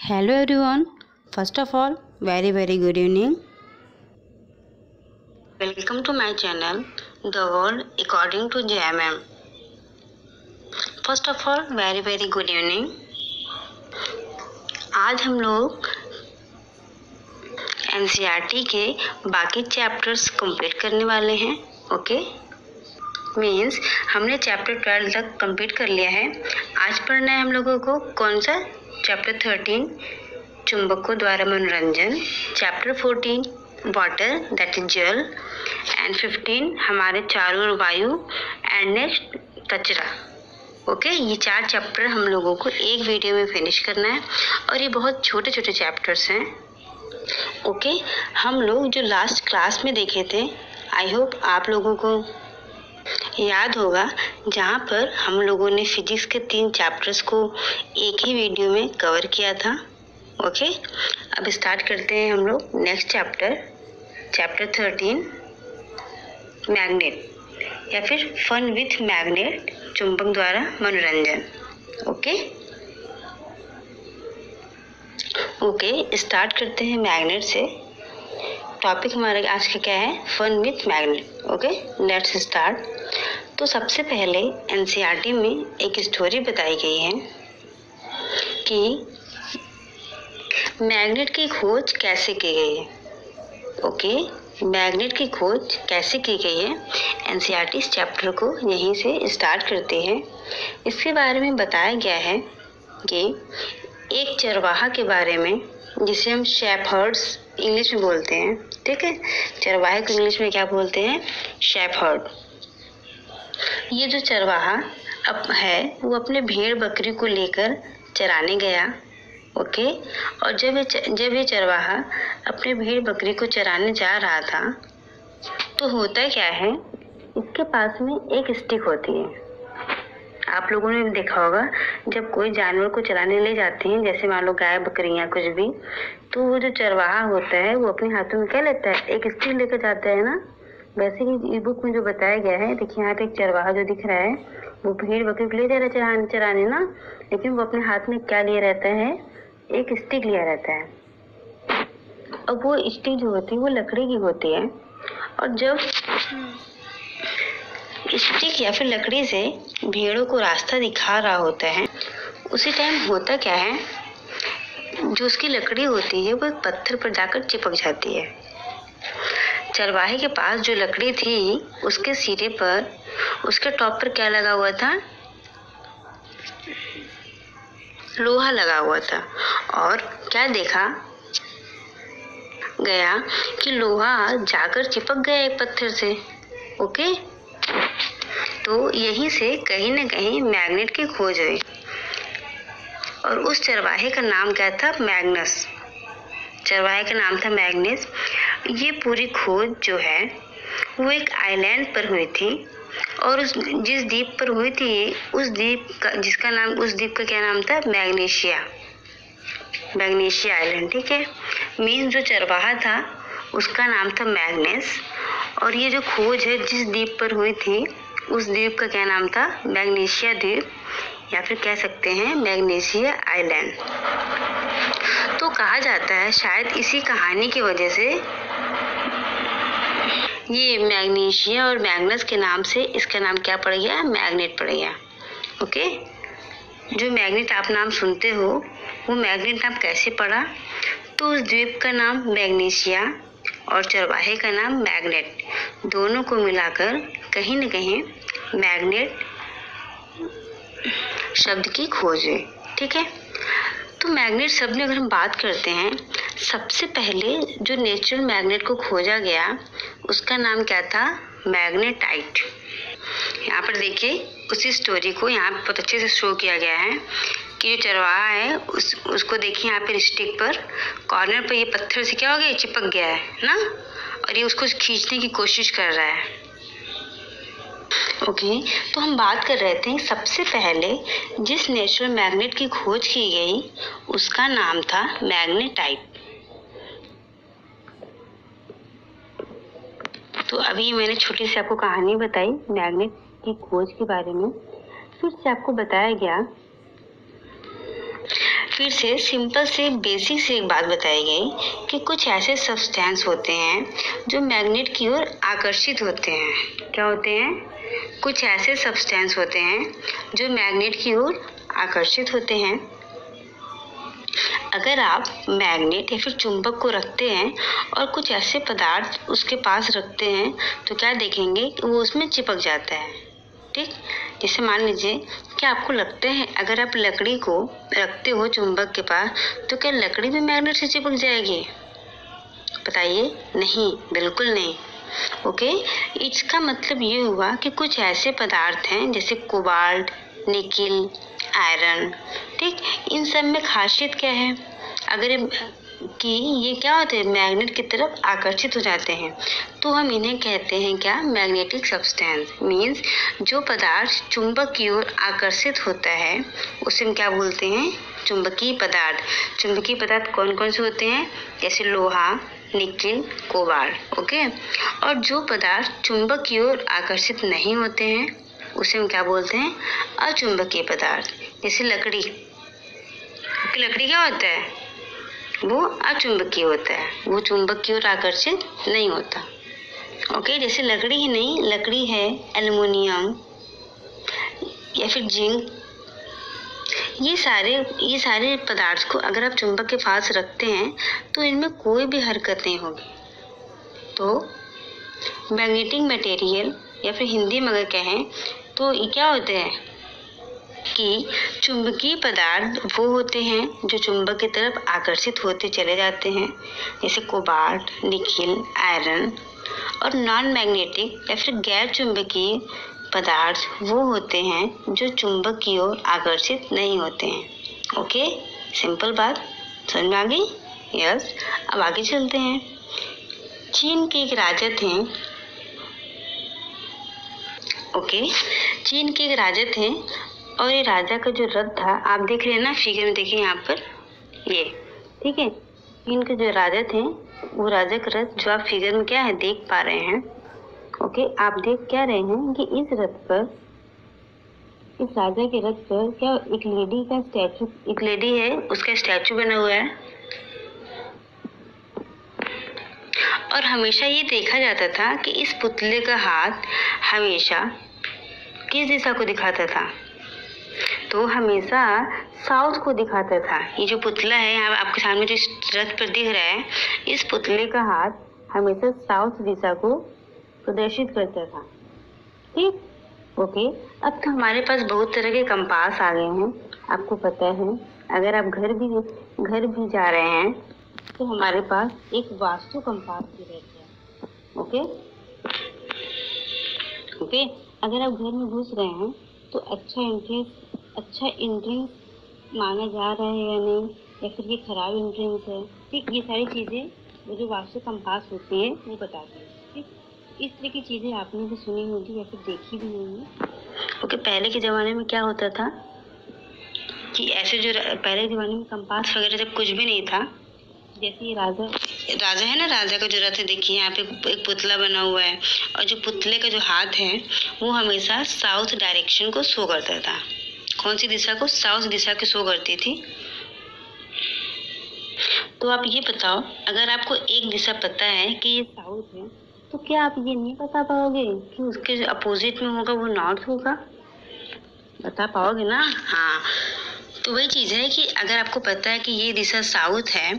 Hello everyone. First of all, very good evening. Welcome to my channel, The World According to JMM. First of all, very good evening. आज हम लोग NCERT के बाकी chapters complete करने वाले हैं. Okay means हमने chapter 12 तक कंप्लीट कर लिया है. आज पढ़ना है हम लोगों को कौन सा चैप्टर 13 चुंबकों द्वारा मनोरंजन, चैप्टर 14 वाटर दैट इज जल एंड 15 हमारे चारों ओर वायु एंड नेक्स्ट कचरा. ओके ये 4 चैप्टर हम लोगों को एक वीडियो में फिनिश करना है और ये बहुत छोटे छोटे चैप्टर्स हैं. ओके हम लोग जो लास्ट क्लास में देखे थे, आई होप आप लोगों को याद होगा, जहाँ पर हम लोगों ने फिजिक्स के 3 चैप्टर्स को एक ही वीडियो में कवर किया था. ओके अब स्टार्ट करते हैं हम लोग नेक्स्ट चैप्टर 13 मैग्नेट या फिर फन विथ मैग्नेट, चुंबक द्वारा मनोरंजन. ओके स्टार्ट करते हैं मैग्नेट से. टॉपिक हमारा आज का क्या है? Fun with magnet. Okay let's start. तो सबसे पहले एनसीईआरटी में एक स्टोरी बताई गई है कि मैग्नेट की खोज कैसे की गई है. ओके मैग्नेट की खोज कैसे की गई है, एनसीईआरटी इस चैप्टर को यहीं से स्टार्ट करते हैं. इसके बारे में बताया गया है कि एक चरवाहा के बारे में, जिसे हम शेफर्ड्स इंग्लिश में बोलते हैं. ठीक है, चरवाहे को इंग्लिश में क्या बोलते हैं? शेफर्ड. ये जो चरवाहा अब है वो अपने भेड़ बकरी को लेकर चराने गया. ओके और जब ये चरवाहा अपने भेड़ बकरी को चराने जा रहा था तो होता क्या है, इसके पास में एक स्टिक होती है. आप लोगों ने भी देखा होगा, जब कोई जानवर को चराने ले जाते हैं, जैसे मान लो गाय बकरियां कुछ भी, तो वो जो चरवाहा होता है वो अपने हाथों में क्या लेता है? एक स्टिक लेकर जाता है ना. वैसे ही बुक में जो बताया गया है, देखिए यहाँ पे एक चरवाहा जो दिख रहा है वो भेड़ बकरी को ले जा रहा है चराने ना, लेकिन वो अपने हाथ में क्या लिया रहता है? एक स्टिक लिया रहता है. अब वो स्टिक जो होती है वो लकड़ी की होती है, और जब स्टिक या फिर लकड़ी से भेड़ों को रास्ता दिखा रहा होता है, उसी टाइम होता क्या है, जो उसकी लकड़ी होती है वो एक पत्थर पर जाकर चिपक जाती है. चरवाहे के पास जो लकड़ी थी उसके सिरे पर, उसके टॉप पर क्या लगा हुआ था? लोहा लगा हुआ था. और क्या देखा गया कि लोहा जाकर चिपक गया एक पत्थर से. ओके तो यहीं से कहीं न कहीं मैग्नेट की खोज हुई, और उस चरवाहे का नाम क्या था? मैग्नस. चरवाहे का नाम था मैग्नस. ये पूरी खोज जो है वो एक आइलैंड पर हुई थी, और जिस द्वीप पर हुई थी उस द्वीप का क्या नाम था? Magnesia island. ठीक है, मीन्स जो चरवाहा था उसका नाम था मैग्नस, और ये जो खोज है जिस द्वीप पर हुई थी उस द्वीप का क्या नाम था? मैग्नेशिया द्वीप, या फिर कह सकते हैं मैग्नेशिया आइलैंड. तो कहा जाता है शायद इसी कहानी की वजह से ये मैग्नेशिया और मैग्नस के नाम से इसका नाम क्या पड़ गया? मैग्नेट पड़ गया. ओके जो मैग्नेट आप नाम सुनते हो वो मैग्नेट नाम कैसे पड़ा? तो उस द्वीप का नाम मैग्नेशिया और चरवाहे का नाम मैग्नेट, दोनों को मिलाकर कहीं न कहीं मैग्नेट शब्द की खोज हुई. ठीक है, तो मैग्नेट शब्द में अगर हम बात करते हैं, सबसे पहले जो नेचुरल मैग्नेट को खोजा गया उसका नाम क्या था? मैग्नेटाइट. यहाँ पर देखिए उसी स्टोरी को यहाँ बहुत अच्छे से शो किया गया है कि जो चरवाहा है उसको देखिए यहाँ पर स्टिक पर कॉर्नर पर ये पत्थर से क्या हो गया? चिपक गया है ना, और ये उसको खींचने की कोशिश कर रहा है. ओके तो हम बात कर रहे थे सबसे पहले जिस नेचुरल मैग्नेट की खोज की गई उसका नाम था मैग्नेटाइट. तो अभी मैंने छोटी सी आपको कहानी बताई मैग्नेट की खोज के बारे में. फिर से आपको बताया गया फिर से सिंपल से बेसिक से एक बात बताई गई कि कुछ ऐसे सब्सटेंस होते हैं जो मैग्नेट की ओर आकर्षित होते हैं। क्या होते हैं? कुछ ऐसे सब्सटेंस होते हैं जो मैग्नेट की ओर आकर्षित होते हैं। अगर आप मैग्नेट या फिर चुंबक को रखते हैं और कुछ ऐसे पदार्थ उसके पास रखते हैं तो क्या देखेंगे कि वो उसमें चिपक जाता है। ठीक, जैसे मान लीजिए कि आपको लगता है अगर आप लकड़ी को रखते हो चुंबक के पास तो क्या लकड़ी भी मैग्नेट से चिपक जाएगी? बताइए, नहीं, बिल्कुल नहीं। ओके, इसका मतलब ये हुआ कि कुछ ऐसे पदार्थ हैं जैसे कोबाल्ट, निकिल, आयरन, ठीक, इन सब में खासियत क्या है अगर कि ये क्या होते हैं, मैग्नेट की तरफ आकर्षित हो जाते हैं, तो हम इन्हें कहते हैं क्या, मैग्नेटिक सब्सटेंस। मीन्स जो पदार्थ चुंबक की ओर आकर्षित होता है उसे हम क्या बोलते हैं, चुंबकीय पदार्थ। चुंबकीय पदार्थ कौन कौन से होते हैं? जैसे लोहा, निकिल, कोबाल्ट। ओके, और जो पदार्थ चुंबक की ओर आकर्षित नहीं होते हैं उसे हम क्या बोलते हैं, अचुंबकीय पदार्थ। जैसे लकड़ी, लकड़ी क्या होता है, वो अचुंबकीय होता है, वो चुंबक की ओर आकर्षित नहीं होता। ओके, जैसे लकड़ी ही नहीं, लकड़ी है एल्युमिनियम या फिर जिंक, ये सारे पदार्थ को अगर आप चुंबक के पास रखते हैं तो इनमें कोई भी हरकत नहीं होगी। तो मैग्नेटिक मटेरियल या फिर हिंदी में अगर कहें तो ये क्या होते हैं कि चुंबकीय पदार्थ वो होते हैं जो चुंबक की तरफ आकर्षित होते चले जाते हैं, जैसे कोबाल्ट, निकिल, आयरन। और नॉन मैग्नेटिक या फिर गैर चुंबकीय पदार्थ वो होते हैं जो चुंबक की ओर आकर्षित नहीं होते हैं। ओके, सिंपल बात समझ में आ गई? यस, अब आगे चलते हैं। चीन के एक राजा थे। ओके, चीन के एक राजा थे और ये राजा का जो रथ था, आप देख रहे हैं ना, फिगर में देखिए यहाँ पर ये, ठीक है। चीन के जो राजा थे वो राजा का रथ जो आप फिगर में क्या है देख पा रहे हैं। ओके, आप देख क्या रहे हैं कि इस रथ पर, इस राजा के रथ पर क्या एक लेडी का स्टैचू, एक लेडी है उसका स्टैचू बना हुआ है। और हमेशा ये देखा जाता था कि इस पुतले का हाथ हमेशा किस दिशा को दिखाता था, तो हमेशा साउथ को दिखाता था। ये जो पुतला है यहाँ आपके सामने जो रथ पर दिख रहा है, इस पुतले का हाथ हमेशा साउथ दिशा को प्रदर्शित करता था। ठीक, ओके। अब तो हमारे पास बहुत तरह के कंपास आ गए हैं, आपको पता है। अगर आप घर भी जा रहे हैं तो हमारे पास एक वास्तु कंपास भी रहता है। ओके, अगर आप घर में घुस रहे हैं तो अच्छा एंट्रेंस माना जा रहा है या नहीं, या फिर ये खराब एंट्रेंस है। ठीक, ये सारी चीज़ें वो जो वास्तु कंपास होती है वो बताती है। ठीक, इस तरह की चीज़ें आपने भी सुनी होगी या फिर देखी भी होंगी। ओके, पहले के ज़माने में क्या होता था कि ऐसे जो पहले के ज़माने में कंपास वगैरह जब कुछ भी नहीं था, जैसे ये राजा है ना, राजा का जो रथ है, देखिए यहाँ पे एक पुतला बना हुआ है और जो पुतले का जो हाथ है वो हमेशा साउथ डायरेक्शन को शो करता था। कौन सी दिशा को? साउथ दिशा को शो करती थी। तो आप ये बताओ, अगर आपको एक दिशा पता है कि ये साउथ है तो क्या आप ये नहीं बता पाओगे कि उसके जो अपोजिट में होगा वो नॉर्थ होगा? बता पाओगे ना? हाँ, तो वही चीज़ है कि अगर आपको पता है कि ये दिशा साउथ है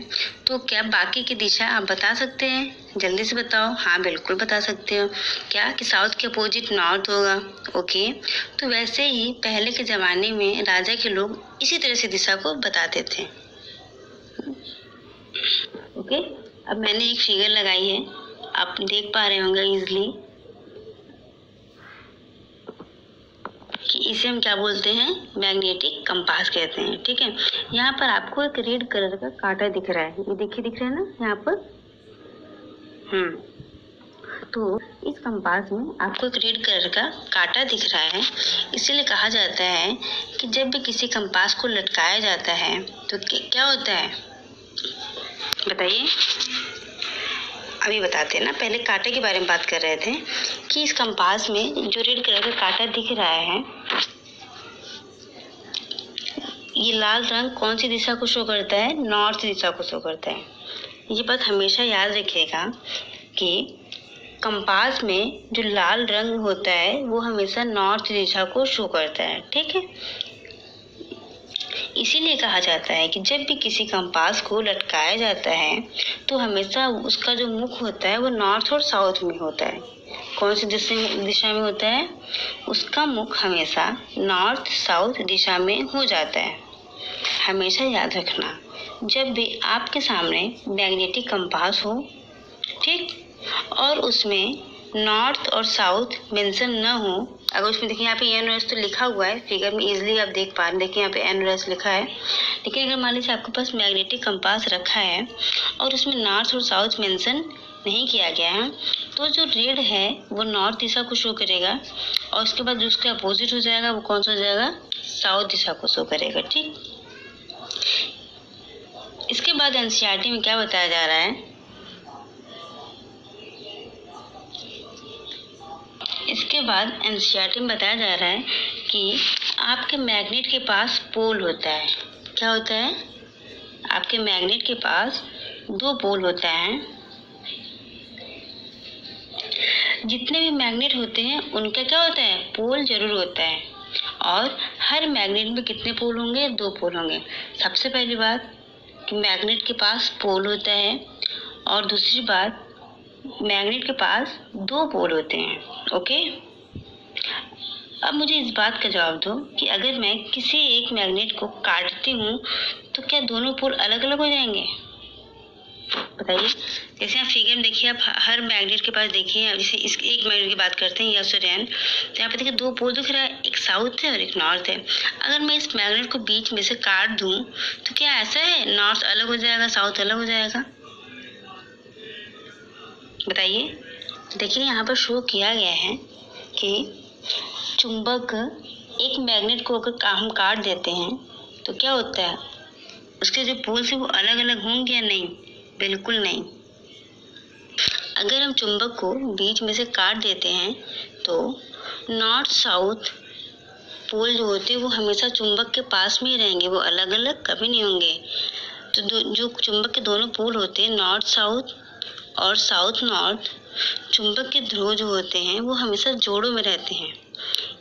तो क्या बाकी की दिशा आप बता सकते हैं? जल्दी से बताओ। हाँ, बिल्कुल बता सकते हो। क्या कि साउथ के अपोजिट नॉर्थ होगा। ओके, तो वैसे ही पहले के ज़माने में राजा के लोग इसी तरह से दिशा को बताते थे। ओके, अब मैंने एक फिगर लगाई है, आप देख पा रहे होंगे इजली कि इसे हम क्या बोलते हैं, मैग्नेटिक कंपास कहते हैं। ठीक है, यहाँ पर आपको एक रेड कलर का कांटा दिख रहा है, ये देखिए, दिख रहा है ना यहाँ पर। तो इस कंपास में आपको एक रेड कलर का कांटा दिख रहा है, इसीलिए कहा जाता है कि जब भी किसी कंपास को लटकाया जाता है तो क्या होता है, बताइए। अभी बताते हैं ना, पहले कांटे के बारे में बात कर रहे थे कि इस कंपास में जो रेड कलर का कांटा दिख रहा है ये लाल रंग कौन सी दिशा को शो करता है? नॉर्थ दिशा को शो करता है। ये बात हमेशा याद रखिएगा कि कंपास में जो लाल रंग होता है वो हमेशा नॉर्थ दिशा को शो करता है। ठीक है, इसीलिए कहा जाता है कि जब भी किसी कंपास को लटकाया जाता है तो हमेशा उसका जो मुख होता है वो नॉर्थ और साउथ में होता है। कौन सी दिशा में होता है? उसका मुख हमेशा नॉर्थ साउथ दिशा में हो जाता है। हमेशा याद रखना, जब भी आपके सामने मैग्नेटिक कंपास हो, ठीक, और उसमें नॉर्थ और साउथ मेंशन न हो, अगर उसमें देखिए यहाँ पे एन और एस तो लिखा हुआ है फिगर में, इजीली आप देख पा रहे हैं। देखिए यहाँ पे एन और एस लिखा है, लेकिन अगर मान लीजिए आपके पास मैग्नेटिक कंपास रखा है और उसमें नॉर्थ और साउथ मेंशन नहीं किया गया है, तो जो रेड है वो नॉर्थ दिशा को शो करेगा और उसके बाद जो उसके अपोजिट हो जाएगा वो कौन सा हो जाएगा? साउथ दिशा को शो करेगा। ठीक, इसके बाद एनसीईआरटी में क्या बताया जा रहा है? इसके बाद एनसीईआरटी में बताया जा रहा है कि आपके मैग्नेट के पास पोल होता है। क्या होता है? आपके मैग्नेट के पास 2 पोल होता है। जितने भी मैग्नेट होते हैं उनका क्या होता है? पोल जरूर होता है। और हर मैग्नेट में कितने पोल होंगे? 2 पोल होंगे। सबसे पहली बात कि मैग्नेट के पास पोल होता है, और दूसरी बात मैग्नेट के पास 2 पोल होते हैं। ओके, अब मुझे इस बात का जवाब दो कि अगर मैं किसी एक मैग्नेट को काटती हूँ तो क्या दोनों पोल अलग अलग हो जाएंगे? बताइए। जैसे आप फिगर में देखिए, आप हर मैग्नेट के पास देखिए, जैसे इस एक मैग्नेट की बात करते हैं यस और एन, तो यहाँ पे देखिए 2 पोल दिख रहा है, एक साउथ है और एक नॉर्थ है। अगर मैं इस मैग्नेट को बीच में से काट दूं तो क्या ऐसा है नॉर्थ अलग हो जाएगा, साउथ अलग हो जाएगा? बताइए। देखिए यहाँ पर शो किया गया है कि चुंबक एक मैग्नेट को अगर हम काट देते हैं तो क्या होता है? उसके जो पोल्स हैं वो अलग अलग होंगे या नहीं? बिल्कुल नहीं। अगर हम चुंबक को बीच में से काट देते हैं तो नॉर्थ साउथ पोल जो होते हैं वो हमेशा चुंबक के पास में ही रहेंगे, वो अलग अलग कभी नहीं होंगे। तो जो चुंबक के दोनों पोल होते हैं नॉर्थ साउथ और साउथ नॉर्थ, चुंबक के ध्रुव जो होते हैं वो हमेशा जोड़ों में रहते हैं।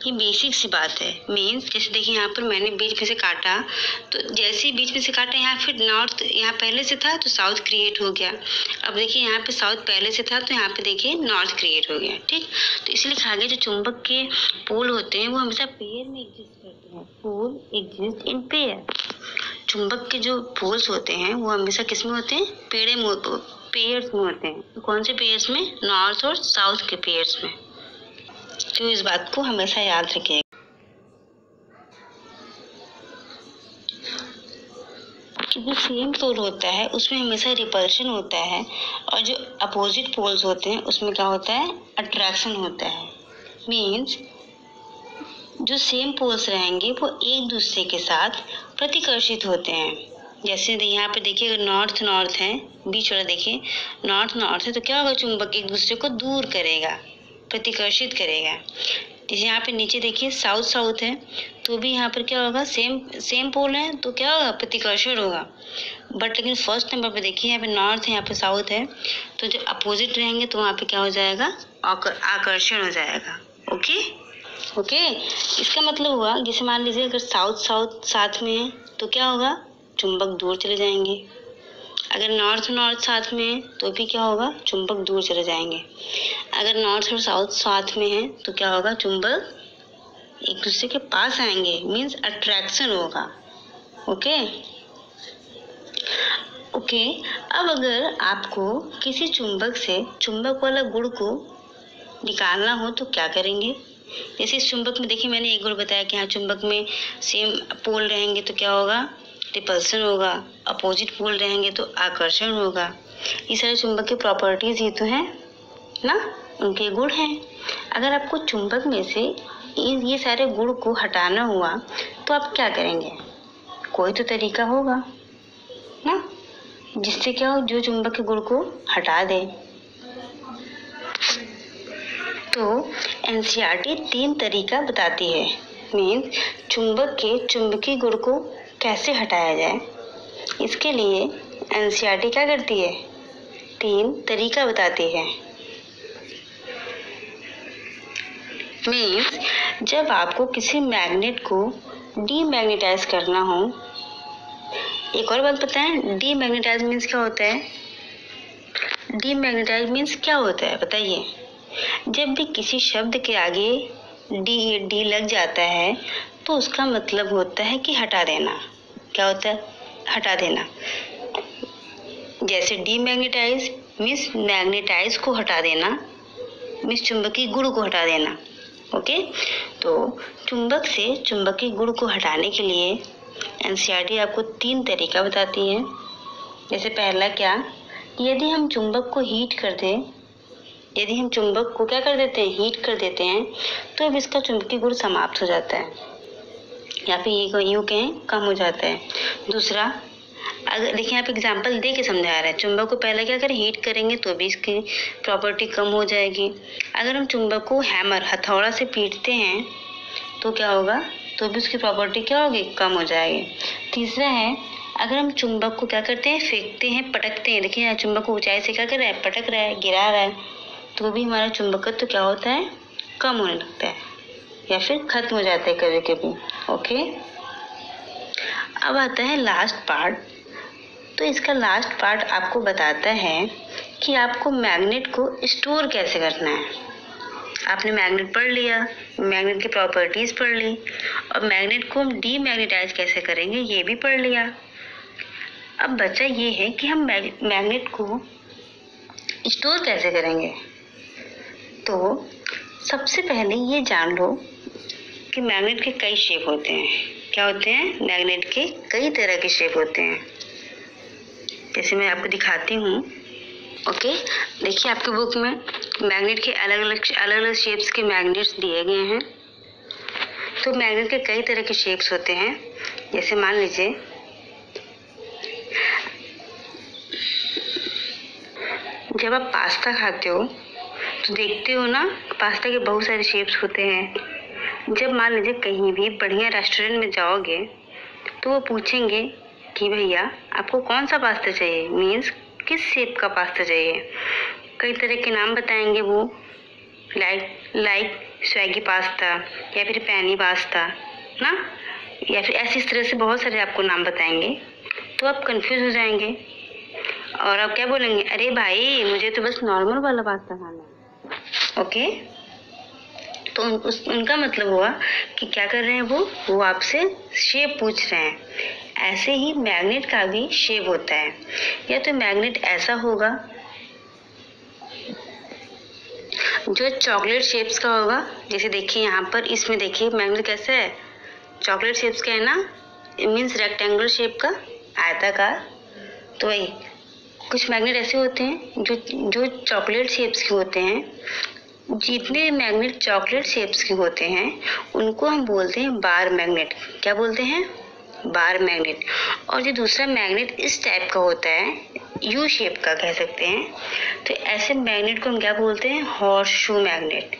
ये बेसिक सी बात है। मीन्स जैसे देखिए यहाँ पर मैंने बीच में से काटा, तो जैसे ही बीच में से काटा यहाँ फिर नॉर्थ यहाँ पहले से था तो साउथ क्रिएट हो गया। अब देखिए यहाँ पे साउथ पहले से था तो यहाँ पे देखिए नॉर्थ क्रिएट हो गया। ठीक, तो इसलिए कहा गया जो चुंबक के पोल होते हैं वो हमेशा पेयर में एग्जिस्ट करते हैं। पोल एग्जिस्ट इन पेयर। चुंबक के जो पोल्स होते हैं वो हमेशा किस में होते हैं? पेयर्स में होते हैं। तो कौन से पेयर्स में? नॉर्थ और साउथ के पेयर्स में। तो इस बात को हमेशा याद रखिएगा। कि जो सेम पोल होता है उसमें हमेशा रिपल्शन होता है, और जो अपोजिट पोल्स होते हैं उसमें क्या होता है? अट्रैक्शन होता है। मीन्स जो सेम पोल्स रहेंगे वो एक दूसरे के साथ प्रतिकर्षित होते हैं। जैसे यहाँ पे देखिए नॉर्थ नॉर्थ है, बीच वाला देखिए नॉर्थ नॉर्थ है, तो क्या होगा? चुंबक एक दूसरे को दूर करेगा, प्रतिकर्षित करेगा। जैसे यहाँ पे नीचे देखिए साउथ साउथ है, तो भी यहाँ पर क्या होगा? सेम पोल है तो क्या होगा? प्रतिकर्षण होगा। बट लेकिन फर्स्ट नंबर पे देखिए यहाँ पे नॉर्थ है, यहाँ पे साउथ है, तो जो अपोजिट रहेंगे तो वहाँ पे क्या हो जाएगा? आकर्षण हो जाएगा। ओके, इसका मतलब हुआ जैसे मान लीजिए अगर साउथ साथ में है तो क्या होगा? चुंबक दूर चले जाएंगे। अगर नॉर्थ नॉर्थ साथ में है तो भी क्या होगा? चुंबक दूर चले जाएंगे। अगर नॉर्थ और साउथ साथ में है तो क्या होगा? चुंबक एक दूसरे के पास आएंगे। मीन्स अट्रैक्शन होगा। ओके, अब अगर आपको किसी चुंबक से चुंबक वाला गुण को निकालना हो तो क्या करेंगे? जैसे इस चुंबक में देखिए मैंने एक गुण बताया कि हाँ चुंबक में सेम पोल रहेंगे तो क्या होगा? रिपल्सन होगा। अपोजिट पोल रहेंगे तो आकर्षण होगा। ये सारे चुंबक की प्रॉपर्टीज ही तो हैं ना, उनके गुण हैं। अगर आपको चुंबक में से ये सारे गुण को हटाना हुआ तो आप क्या करेंगे? कोई तो तरीका होगा ना, जिससे क्या हो? जो चुंबक के गुण को हटा दे। तो एनसीईआरटी 3 तरीका बताती है। मीन्स चुंबक के चुंबकीय गुण को कैसे हटाया जाए, इसके लिए एनसीईआरटी क्या करती है, 3 तरीका बताती है। मीन्स जब आपको किसी मैग्नेट को डीमैग्नेटाइज करना हो। एक और बात पता है, डीमैग्नेटाइज मीन्स क्या होता है? डीमैग्नेटाइज मीन्स क्या होता है बताइए? जब भी किसी शब्द के आगे डी लग जाता है तो उसका मतलब होता है कि हटा देना। क्या होता है? हटा देना। जैसे डीमैग्नेटाइज मीन्स मैग्नेटाइज को हटा देना, मीन्स चुंबकीय गुण को हटा देना। ओके, तो चुंबक से चुंबकीय गुण को हटाने के लिए एनसीईआरटी आपको 3 तरीका बताती है। जैसे पहला क्या, यदि हम चुंबक को हीट कर दें, यदि हम चुंबक को क्या कर देते हैं, हीट कर देते हैं, तो अब इसका चुंबकीय गुण समाप्त हो जाता है, या फिर ये यूँ कहें कम हो जाता है। दूसरा, अगर देखिए आप एग्जाम्पल दे के समझा रहे हैं, चुंबक को पहले क्या करें, हीट करेंगे तो भी इसकी प्रॉपर्टी कम हो जाएगी। अगर हम चुंबक को हैमर हथौड़ा से पीटते हैं तो क्या होगा, तो भी उसकी प्रॉपर्टी क्या होगी, कम हो जाएगी। तीसरा है, अगर हम चुंबक को क्या करते हैं, फेंकते हैं, पटकते हैं, देखिए चुंबक को ऊंचाई से क्या कर रहा है, पटक रहा है, गिरा रहा है, तो भी हमारा चुंबकत्व तो क्या होता है, कम होने लगता है या फिर खत्म हो जाता है कभी कभी। ओके, अब आता है लास्ट पार्ट। तो इसका लास्ट पार्ट आपको बताता है कि आपको मैग्नेट को स्टोर कैसे करना है। आपने मैग्नेट पढ़ लिया, मैग्नेट की प्रॉपर्टीज पढ़ ली, और मैग्नेट को हम डीमैग्नेटाइज कैसे करेंगे ये भी पढ़ लिया। अब बचा ये है कि हम मैग्नेट को स्टोर कैसे करेंगे। तो सबसे पहले ये जान लो कि मैग्नेट के कई शेप होते हैं। क्या होते हैं? मैग्नेट के कई तरह के शेप होते हैं। जैसे मैं आपको दिखाती हूँ। ओके, देखिए आपके बुक में मैग्नेट के अलग अलग शेप्स के मैग्नेट्स दिए गए हैं। तो मैग्नेट के कई तरह के शेप्स होते हैं। जैसे मान लीजिए जब आप पास्ता खाते हो तो देखते हो ना, पास्ता के बहुत सारे शेप्स होते हैं। जब मान लीजिए कहीं भी बढ़िया रेस्टोरेंट में जाओगे तो वो पूछेंगे कि भैया आपको कौन सा पास्ता चाहिए, मीन्स किस शेप का पास्ता चाहिए। कई तरह के नाम बताएंगे वो, लाइक स्वैगी पास्ता या फिर पैनी पास्ता ना, या फिर ऐसी तरह से बहुत सारे आपको नाम बताएंगे। तो आप कंफ्यूज हो जाएंगे और आप क्या बोलेंगे, अरे भाई मुझे तो बस नॉर्मल वाला पास्ता खाना है। ओके, तो उनका मतलब हुआ कि क्या कर रहे हैं वो आपसे शेप पूछ रहे हैं। ऐसे ही मैग्नेट का भी शेप होता है। या तो मैग्नेट ऐसा होगा जो चॉकलेट शेप्स का होगा, जैसे देखिए यहाँ पर इसमें देखिए मैग्नेट कैसा है, चॉकलेट शेप्स का है ना, मीन्स रेक्टेंगुलर शेप का, आयताकार। तो वही कुछ मैग्नेट ऐसे होते हैं जो चॉकलेट शेप्स के होते हैं। जितने मैग्नेट चॉकलेट शेप्स के होते हैं उनको हम बोलते हैं बार मैग्नेट। क्या बोलते हैं? Bar magnet. और जो दूसरा मैग्नेट इस टाइप का होता है, यू शेप का कह सकते हैं, तो ऐसे मैग्नेट को हम क्या बोलते हैं? Horse shoe magnet.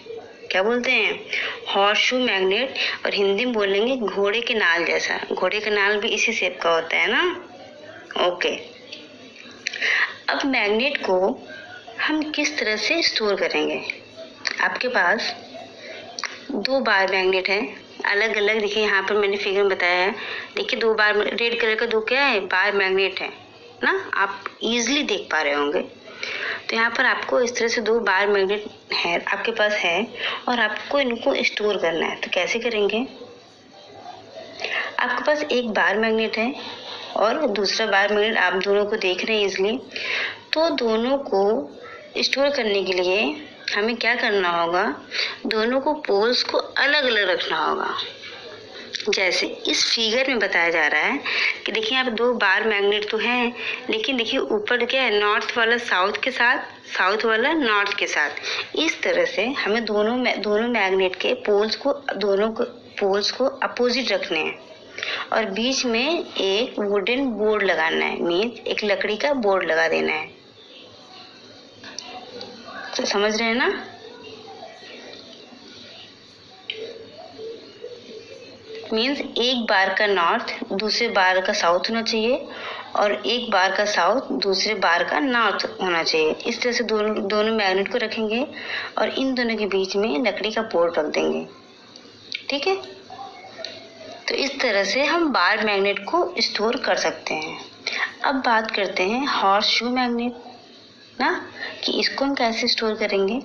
क्या बोलते हैं? Horse shoe magnet. और हिंदी में बोलेंगे घोड़े के नाल जैसा। घोड़े का नाल भी इसी शेप का होता है ना। ओके, अब मैग्नेट को हम किस तरह से स्टोर करेंगे। आपके पास 2 बार मैग्नेट है, अलग अलग। देखिए यहाँ पर मैंने फिगर में बताया है। देखिए 2 बार, रेड कलर का 2 क्या है? बार मैग्नेट है ना, आप इजीली देख पा रहे होंगे। तो यहाँ पर आपको इस तरह से 2 बार मैग्नेट है आपके पास है, और आपको इनको स्टोर करना है। तो कैसे करेंगे? आपके पास एक बार मैग्नेट है और दूसरा बार मैग्नेट, आप दोनों को देख रहे हैं इजीली। तो दोनों को स्टोर करने के लिए हमें क्या करना होगा? दोनों को पोल्स को अलग अलग रखना होगा। जैसे इस फिगर में बताया जा रहा है कि देखिए यहाँ पे 2 बार मैग्नेट तो हैं, लेकिन देखिए ऊपर क्या है, नॉर्थ वाला साउथ के साथ, साउथ वाला नॉर्थ के साथ। इस तरह से हमें दोनों मैग्नेट के पोल्स को अपोजिट रखने हैं, और बीच में एक वुडन बोर्ड लगाना है, मीन्स एक लकड़ी का बोर्ड लगा देना है। तो समझ रहे हैं ना? मीन्स एक बार का नॉर्थ दूसरे बार का साउथ होना चाहिए और एक बार का साउथ दूसरे बार का नॉर्थ होना चाहिए। इस तरह से दोनों मैग्नेट को रखेंगे और इन दोनों के बीच में लकड़ी का पोल रख देंगे। ठीक है, तो इस तरह से हम बार मैग्नेट को स्टोर कर सकते हैं। अब बात करते हैं हॉर्स शू मैग्नेट ना, कि इसको हम कैसे स्टोर करेंगे।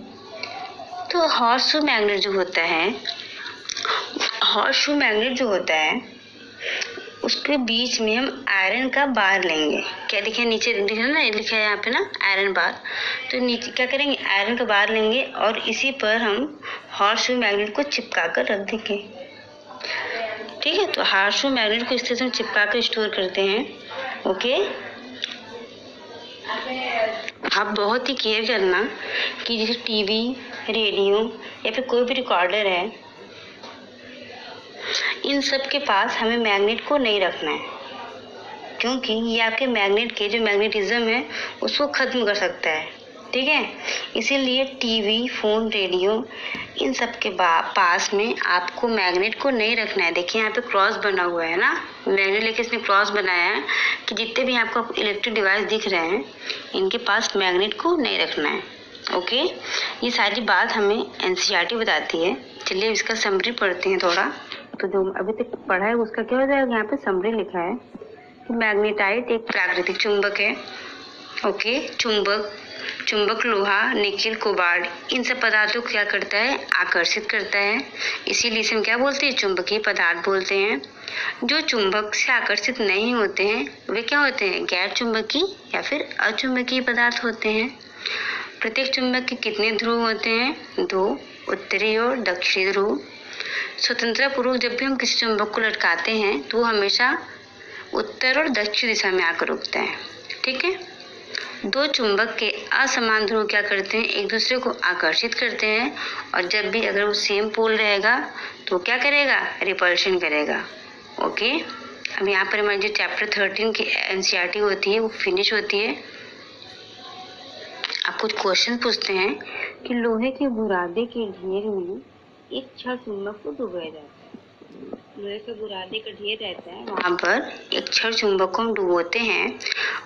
तो हॉर्स शू मैग्नेट जो होता है, हॉर्स शू मैग्नेट जो होता है उसके बीच में हम आयरन का बार लेंगे। क्या लिखा है नीचे, लिखा है ना, लिखा है यहाँ पे ना आयरन बार। तो नीचे क्या करेंगे, आयरन का बार लेंगे और इसी पर हम हॉर्स शू मैग्नेट को चिपका कर रख देंगे। ठीक है, तो हॉर्स शू मैग्नेट को इस तरह से हम चिपका कर स्टोर करते हैं। ओके, आप बहुत ही केयर करना कि जैसे टीवी, रेडियो या फिर कोई भी रिकॉर्डर है, इन सब के पास हमें मैग्नेट को नहीं रखना है, क्योंकि ये आपके मैग्नेट के जो मैग्नेटिज्म है उसको खत्म कर सकता है। ठीक है, इसीलिए टीवी, फोन, रेडियो इन सब के पास में आपको मैग्नेट को नहीं रखना है। देखिए यहाँ पे क्रॉस बना हुआ है ना, मैग्नेट लेके इसने क्रॉस बनाया है कि जितने भी आपको इलेक्ट्रिक डिवाइस दिख रहे हैं इनके पास मैग्नेट को नहीं रखना है। ओके, ये सारी बात हमें एनसीईआरटी बताती है। चलिए इसका समरी पढ़ते हैं थोड़ा। तो जो अभी तक पढ़ा है उसका क्या हो जाएगा, यहाँ पे समरी लिखा है कि मैग्नेटाइट एक प्राकृतिक चुंबक है। ओके, चुंबक लोहा, निकेल, कोबाल्ट इन सब पदार्थों को क्या करता है, आकर्षित करता है। इसीलिए इसे हम क्या बोलते हैं, चुंबकीय पदार्थ बोलते हैं। जो चुंबक से आकर्षित नहीं होते हैं वे क्या होते हैं, गैर चुंबकीय या फिर अचुंबकीय पदार्थ होते हैं। प्रत्येक चुंबक के कितने ध्रुव होते हैं, 2, उत्तरी और दक्षिणी ध्रुव। स्वतंत्रता पूर्वक जब भी हम किसी चुंबक को लटकाते हैं तो वो हमेशा उत्तर और दक्षिण दिशा में आकर रुकता है। ठीक है, 2 चुंबक के असमान ध्रुव क्या करते हैं, एक दूसरे को आकर्षित करते हैं और जब भी अगर वो सेम पोल रहेगा तो क्या करेगा, रिपल्शन करेगा। ओके, अब यहाँ पर हमारी जो चैप्टर 13 की एनसीईआरटी होती है वो फिनिश होती है। आप कुछ क्वेश्चन पूछते हैं कि लोहे के बुरादे के ढेर में एक क्षण चुंबक को डुबाया जाता है। लोहे के बुरादे का ढेर रहता है, वहाँ पर एक क्षण चुंबक को हम डुबोते हैं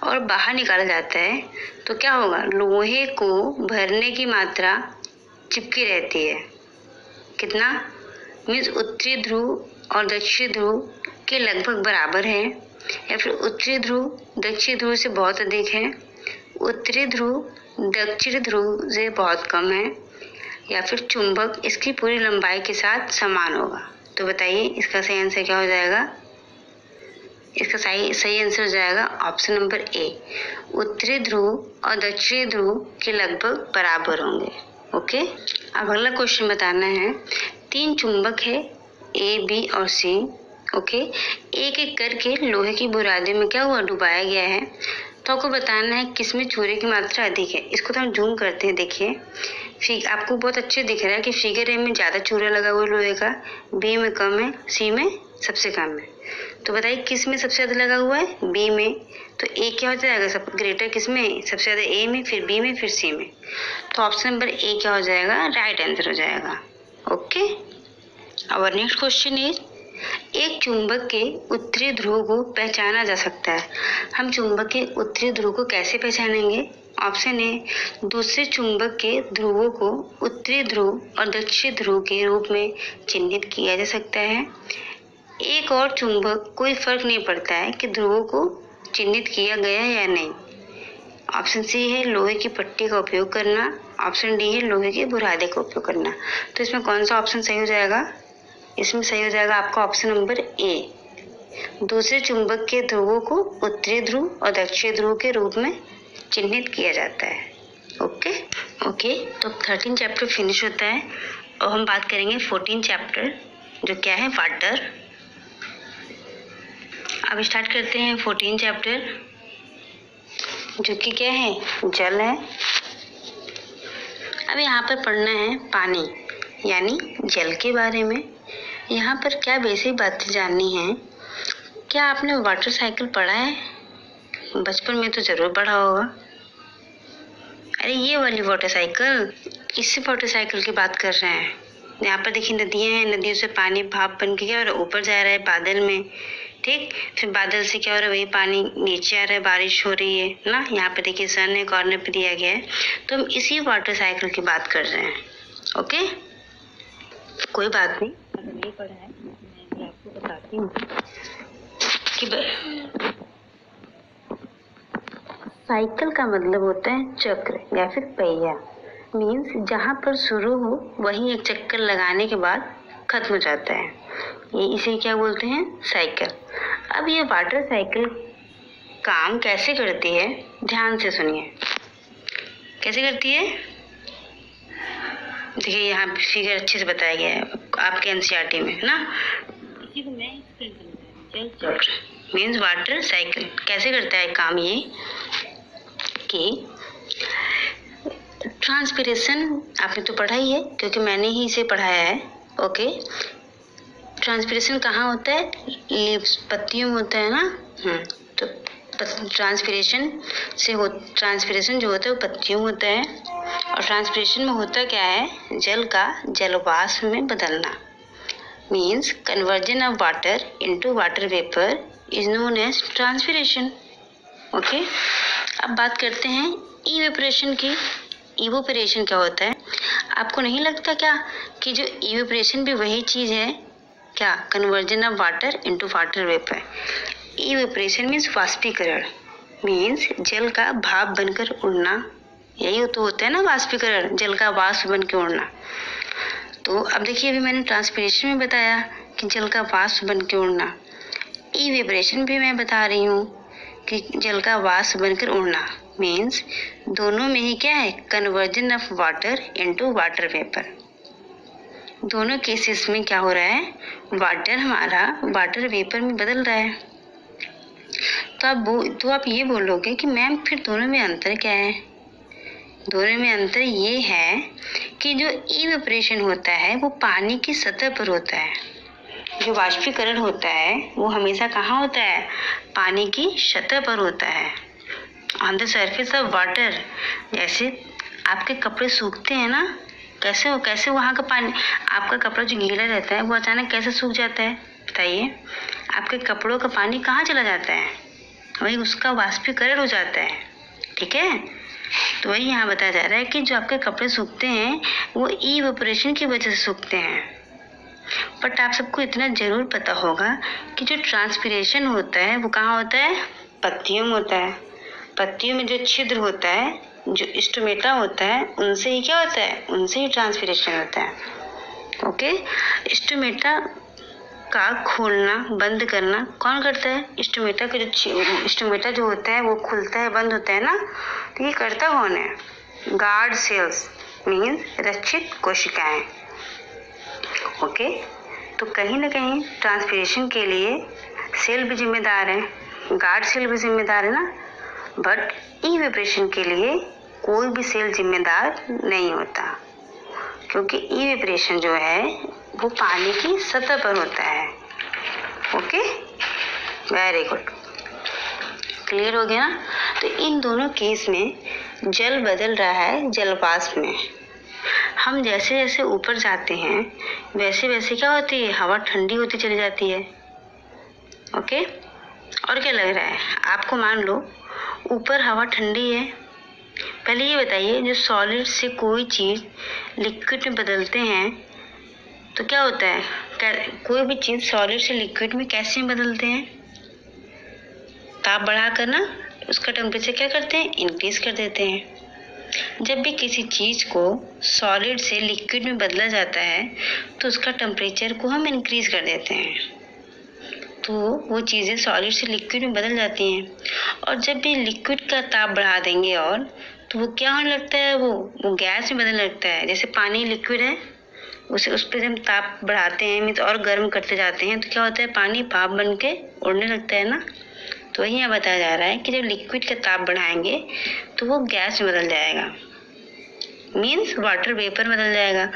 और बाहर निकाला जाता है तो क्या होगा, लोहे को भरने की मात्रा चिपकी रहती है। कितना, मीन्स उत्तरी ध्रुव और दक्षिणी ध्रुव के लगभग बराबर है, या फिर उत्तरी ध्रुव दक्षिणी ध्रुव से बहुत अधिक है, उत्तरी ध्रुव दक्षिणी ध्रुव से बहुत कम है, या फिर चुंबक इसकी पूरी लंबाई के साथ समान होगा। तो बताइए इसका सही आंसर क्या हो जाएगा। इसका सही आंसर हो जाएगा ऑप्शन नंबर ए, उत्तरी ध्रुव और दक्षिणी ध्रुव के लगभग बराबर होंगे। ओके, अब अगला क्वेश्चन बताना है। 3 चुंबक है ए, बी और सी। ओके, एक एक करके लोहे की बुरादे में क्या हुआ, डुबाया गया है। तो आपको बताना है किसमें चूरे की मात्रा अधिक है। इसको तो हम जूम करते हैं। देखिए आपको बहुत अच्छे दिख रहा है कि फिगर ए में ज़्यादा चूरा लगा हुआ है लोहे का, बी में कम है, सी में सबसे कम है। तो बताइए किस में सबसे ज़्यादा लगा हुआ है, बी में। तो ए क्या हो जाएगा, सब ग्रेटर किस में, सबसे ज़्यादा ए में, फिर बी में, फिर सी में। तो ऑप्शन नंबर ए क्या हो जाएगा, राइट आंसर हो जाएगा। Okay, our next question is, एक चुंबक के उत्तरी ध्रुव को पहचाना जा सकता है। हम चुंबक के उत्तरी ध्रुव को कैसे पहचानेंगे। ऑप्शन ए, दूसरे चुंबक के ध्रुवों को उत्तरी ध्रुव और दक्षिणी ध्रुव के रूप में चिन्हित किया जा सकता है। एक और चुंबक कोई फर्क नहीं पड़ता है कि ध्रुवों को चिन्हित किया गया है या नहीं। ऑप्शन सी है लोहे की पट्टी का उपयोग करना। ऑप्शन डी है लोहे के बुरादे का उपयोग करना। तो इसमें कौन सा ऑप्शन सही हो जाएगा, इसमें सही हो जाएगा आपका ऑप्शन नंबर ए, दूसरे चुंबक के ध्रुवों को उत्तरी ध्रुव और दक्षिणी ध्रुव के रूप में चिन्हित किया जाता है। ओके, तो 13 चैप्टर फिनिश होता है और हम बात करेंगे 14 चैप्टर जो क्या है, वाटर। अब स्टार्ट करते हैं 14 चैप्टर जो कि क्या है, जल है। अब यहाँ पर पढ़ना है पानी यानी जल के बारे में। यहाँ पर क्या बेसिक बातें जाननी है। क्या आपने वाटर साइकिल पढ़ा है, बचपन में तो जरूर पढ़ा होगा। अरे ये वाली वाटर साइकिल, इसी वाटर साइकिल की बात कर रहे हैं। यहाँ पर देखिए नदियाँ हैं, नदियों से पानी भाप बन के क्या हो रहा है, ऊपर जा रहा है बादल में। ठीक, फिर बादल से क्या हो रहा है, वही पानी नीचे आ रहा है, बारिश हो रही है ना। यहाँ पे देखिए सन है, कॉर्नर पे दिया गया है। तो हम इसी वाटर साइकिल की बात कर रहे हैं। ओके, कोई बात नहीं, अगर नहीं पढ़ा है मैं आपको बताती हूँ कि साइकिल का मतलब होता है चक्र या फिर पहिया। मीन्स जहाँ पर शुरू हो वहीं एक चक्कर लगाने के बाद खत्म हो जाता है, ये इसे क्या बोलते हैं, साइकिल। अब ये वाटर साइकिल काम कैसे करती है, ध्यान से सुनिए। कैसे करती है, देखिए यहाँ फिगर अच्छे से बताया गया है आपके एनसीईआरटी में ना। इसी को मैं जल चक्र मीन्स वाटर साइकिल कैसे करता है काम, ये कि ट्रांसपिरेशन आपने तो पढ़ा ही है क्योंकि मैंने ही इसे पढ़ाया है। ओके, ट्रांसपिरेशन कहाँ होता है, लीव्स पत्तियों में होता है ना। तो ट्रांसपिरेशन जो होता है वो पत्तियों में होता है। और ट्रांसपिरेशन में होता क्या है, जल का जलवाष्प में बदलना। Means conversion of water into water vapour is known as transpiration. Okay, अब बात करते हैं इवेपोरेशन की। इवेपोरेशन क्या होता है, आपको नहीं लगता क्या कि जो इवेपोरेशन भी वही चीज़ है क्या, conversion of water into water vapour. Evaporation means वाष्पीकरण, मीन्स जल का भाप बनकर उड़ना, यही तो होता है ना वाष्पीकरण, जल का वाष्प बन के उड़ना। तो अब देखिए अभी मैंने ट्रांसपिरेशन में बताया कि जल का वाष्प बन के उड़ना, इवेपोरेशन भी मैं बता रही हूँ कि जल का वाष्प बनकर उड़ना। मीन्स दोनों में ही क्या है, conversion of water into water vapour. दोनों केसेस में क्या हो रहा है, वाटर हमारा वाटर वेपर में बदल रहा है। तो आप ये बोलोगे कि मैम फिर दोनों में अंतर क्या है। दोनों में अंतर ये है कि जो इवेपोरेशन होता है वो पानी की सतह पर होता है, जो वाष्पीकरण होता है वो हमेशा कहाँ होता है, पानी की सतह पर होता है, on the surface of water. जैसे आपके कपड़े सूखते हैं ना, कैसे वहाँ का पानी, आपका कपड़ा जो गीला रहता है वो अचानक कैसे सूख जाता है, बताइए। आपके कपड़ों का पानी कहाँ चला जाता है, वही उसका वाष्पीकरण हो जाता है। ठीक है, तो वही यहाँ बताया जा रहा है कि जो आपके कपड़े सूखते हैं वो इवेपोरेशन की वजह से सूखते हैं। बट आप सबको इतना जरूर पता होगा कि जो ट्रांसपिरेशन होता है वो कहाँ होता है, पत्तियों में होता है। पत्तियों में जो छिद्र होता है, जो स्टोमेटा होता है, उनसे ही क्या होता है, उनसे ही ट्रांसपिरेशन होता है। ओके, स्टोमेटा का खोलना बंद करना कौन करता है, स्टोमेटा का स्टोमेटा जो होता है वो खुलता है बंद होता है ना, तो ये करता कौन है, गार्ड सेल्स मीन्स रक्षित कोशिकाएं। ओके, तो कहीं ना कहीं ट्रांसपिरेशन के लिए सेल भी जिम्मेदार है, गार्ड सेल भी जिम्मेदार है ना। बट इवेपोरेशन के लिए कोई भी सेल जिम्मेदार नहीं होता, क्योंकि इवेपोरेशन जो है वो पानी की सतह पर होता है। ओके, वेरी गुड, क्लियर हो गया ना। तो इन दोनों केस में जल बदल रहा है जलवाष्प में। हम जैसे जैसे ऊपर जाते हैं वैसे वैसे क्या होती है, हवा ठंडी होती चली जाती है। ओके, और क्या लग रहा है आपको, मान लो ऊपर हवा ठंडी है। पहले ये बताइए, जो सॉलिड से कोई चीज़ लिक्विड में बदलते हैं तो क्या होता है, कोई भी चीज़ सॉलिड से लिक्विड में कैसे बदलते हैं, ताप बढ़ाकर ना उसका टेम्परेचर क्या करते हैं, इंक्रीज कर देते हैं। जब भी किसी चीज़ को सॉलिड से लिक्विड में बदला जाता है तो उसका टेम्परेचर को हम इंक्रीज कर देते हैं, तो वो चीज़ें सॉलिड से लिक्विड में बदल जाती हैं। और जब भी लिक्विड का ताप बढ़ा देंगे और तो वो क्या होने लगता है, वो गैस में बदलने लगता है। जैसे पानी लिक्विड है, उस पर जब ताप बढ़ाते हैं मीन्स और गर्म करते जाते हैं तो क्या होता है, पानी भाप बन के उड़ने लगता है ना। तो वही यहाँ बताया जा रहा है कि जब लिक्विड का ताप बढ़ाएंगे तो वो गैस में बदल जाएगा, मीन्स वाटर वेपर बदल जाएगा।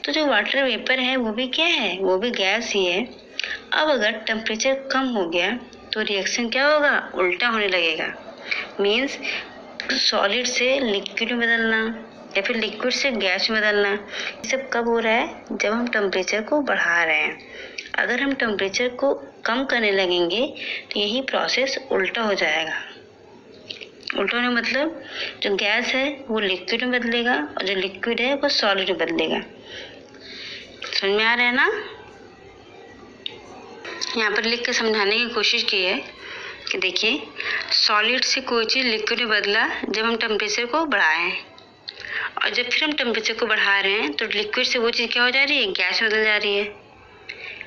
तो जो वाटर वेपर है वो भी क्या है, वो भी गैस ही है। अब अगर टेम्परेचर कम हो गया तो रिएक्शन क्या होगा, उल्टा होने लगेगा। मीन्स सॉलिड से लिक्विड में बदलना, या फिर लिक्विड से गैस में बदलना, ये सब कब हो रहा है? जब हम टेम्परेचर को बढ़ा रहे हैं। अगर हम टेम्परेचर को कम करने लगेंगे तो यही प्रोसेस उल्टा हो जाएगा। उल्टा होने मतलब जो गैस है वो लिक्विड में बदलेगा और जो लिक्विड है वो सॉलिड में बदलेगा। समझ में आ रहा है ना? यहाँ पर लिख के समझाने की कोशिश की है कि देखिए, सॉलिड से कोई चीज़ लिक्विड में बदला जब हम टेम्परेचर को बढ़ाएं, और जब फिर हम टेम्परेचर को बढ़ा रहे हैं तो लिक्विड से वो चीज़ क्या हो जा रही है? गैस में बदल जा रही है।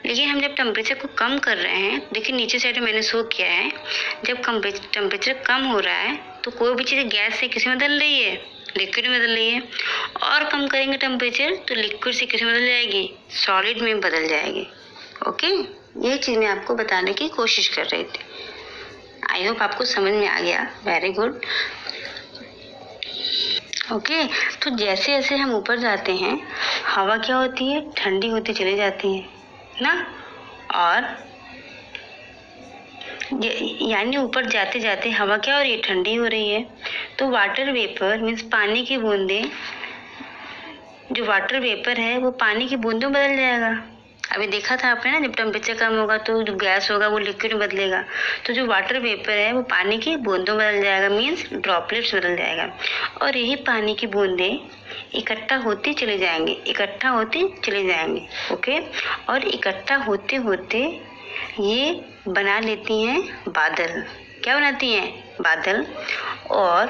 लेकिन हम जब टेम्परेचर को कम कर रहे हैं, देखिए नीचे साइड में मैंने शो किया है, जब टेम्परेचर कम हो रहा है तो कोई भी चीज़ गैस से किस में बदल रही है? लिक्विड में बदल रही है। और कम करेंगे टेम्परेचर तो लिक्विड से किस में बदल जाएगी? सॉलिड में बदल जाएगी। ओके, ये चीज़ मैं आपको बताने की कोशिश कर रही थी। आई होप आपको समझ में आ गया। Very good. ओके, तो जैसे जैसे हम ऊपर जाते हैं हवा क्या होती है? ठंडी होती चली जाती है ना। और यानी ऊपर जाते जाते हवा क्या हो रही है? ठंडी हो रही है। तो वाटर वेपर मीन्स पानी की बूंदें, जो वाटर वेपर है वो पानी की बूंदों में बदल जाएगा। अभी देखा था आपने ना, जब टेम्परेचर कम होगा तो जो गैस होगा वो लिक्विड में बदलेगा। तो जो वाटर वेपर है वो पानी की बूंदों में बदल जाएगा, मीन्स ड्रॉपलेट्स बदल जाएगा। और यही पानी की बूंदें इकट्ठा होती चले जाएंगे, इकट्ठा होती चले जाएंगे। ओके, और इकट्ठा होते होते ये बना लेती हैं बादल। क्या बनाती हैं? बादल। और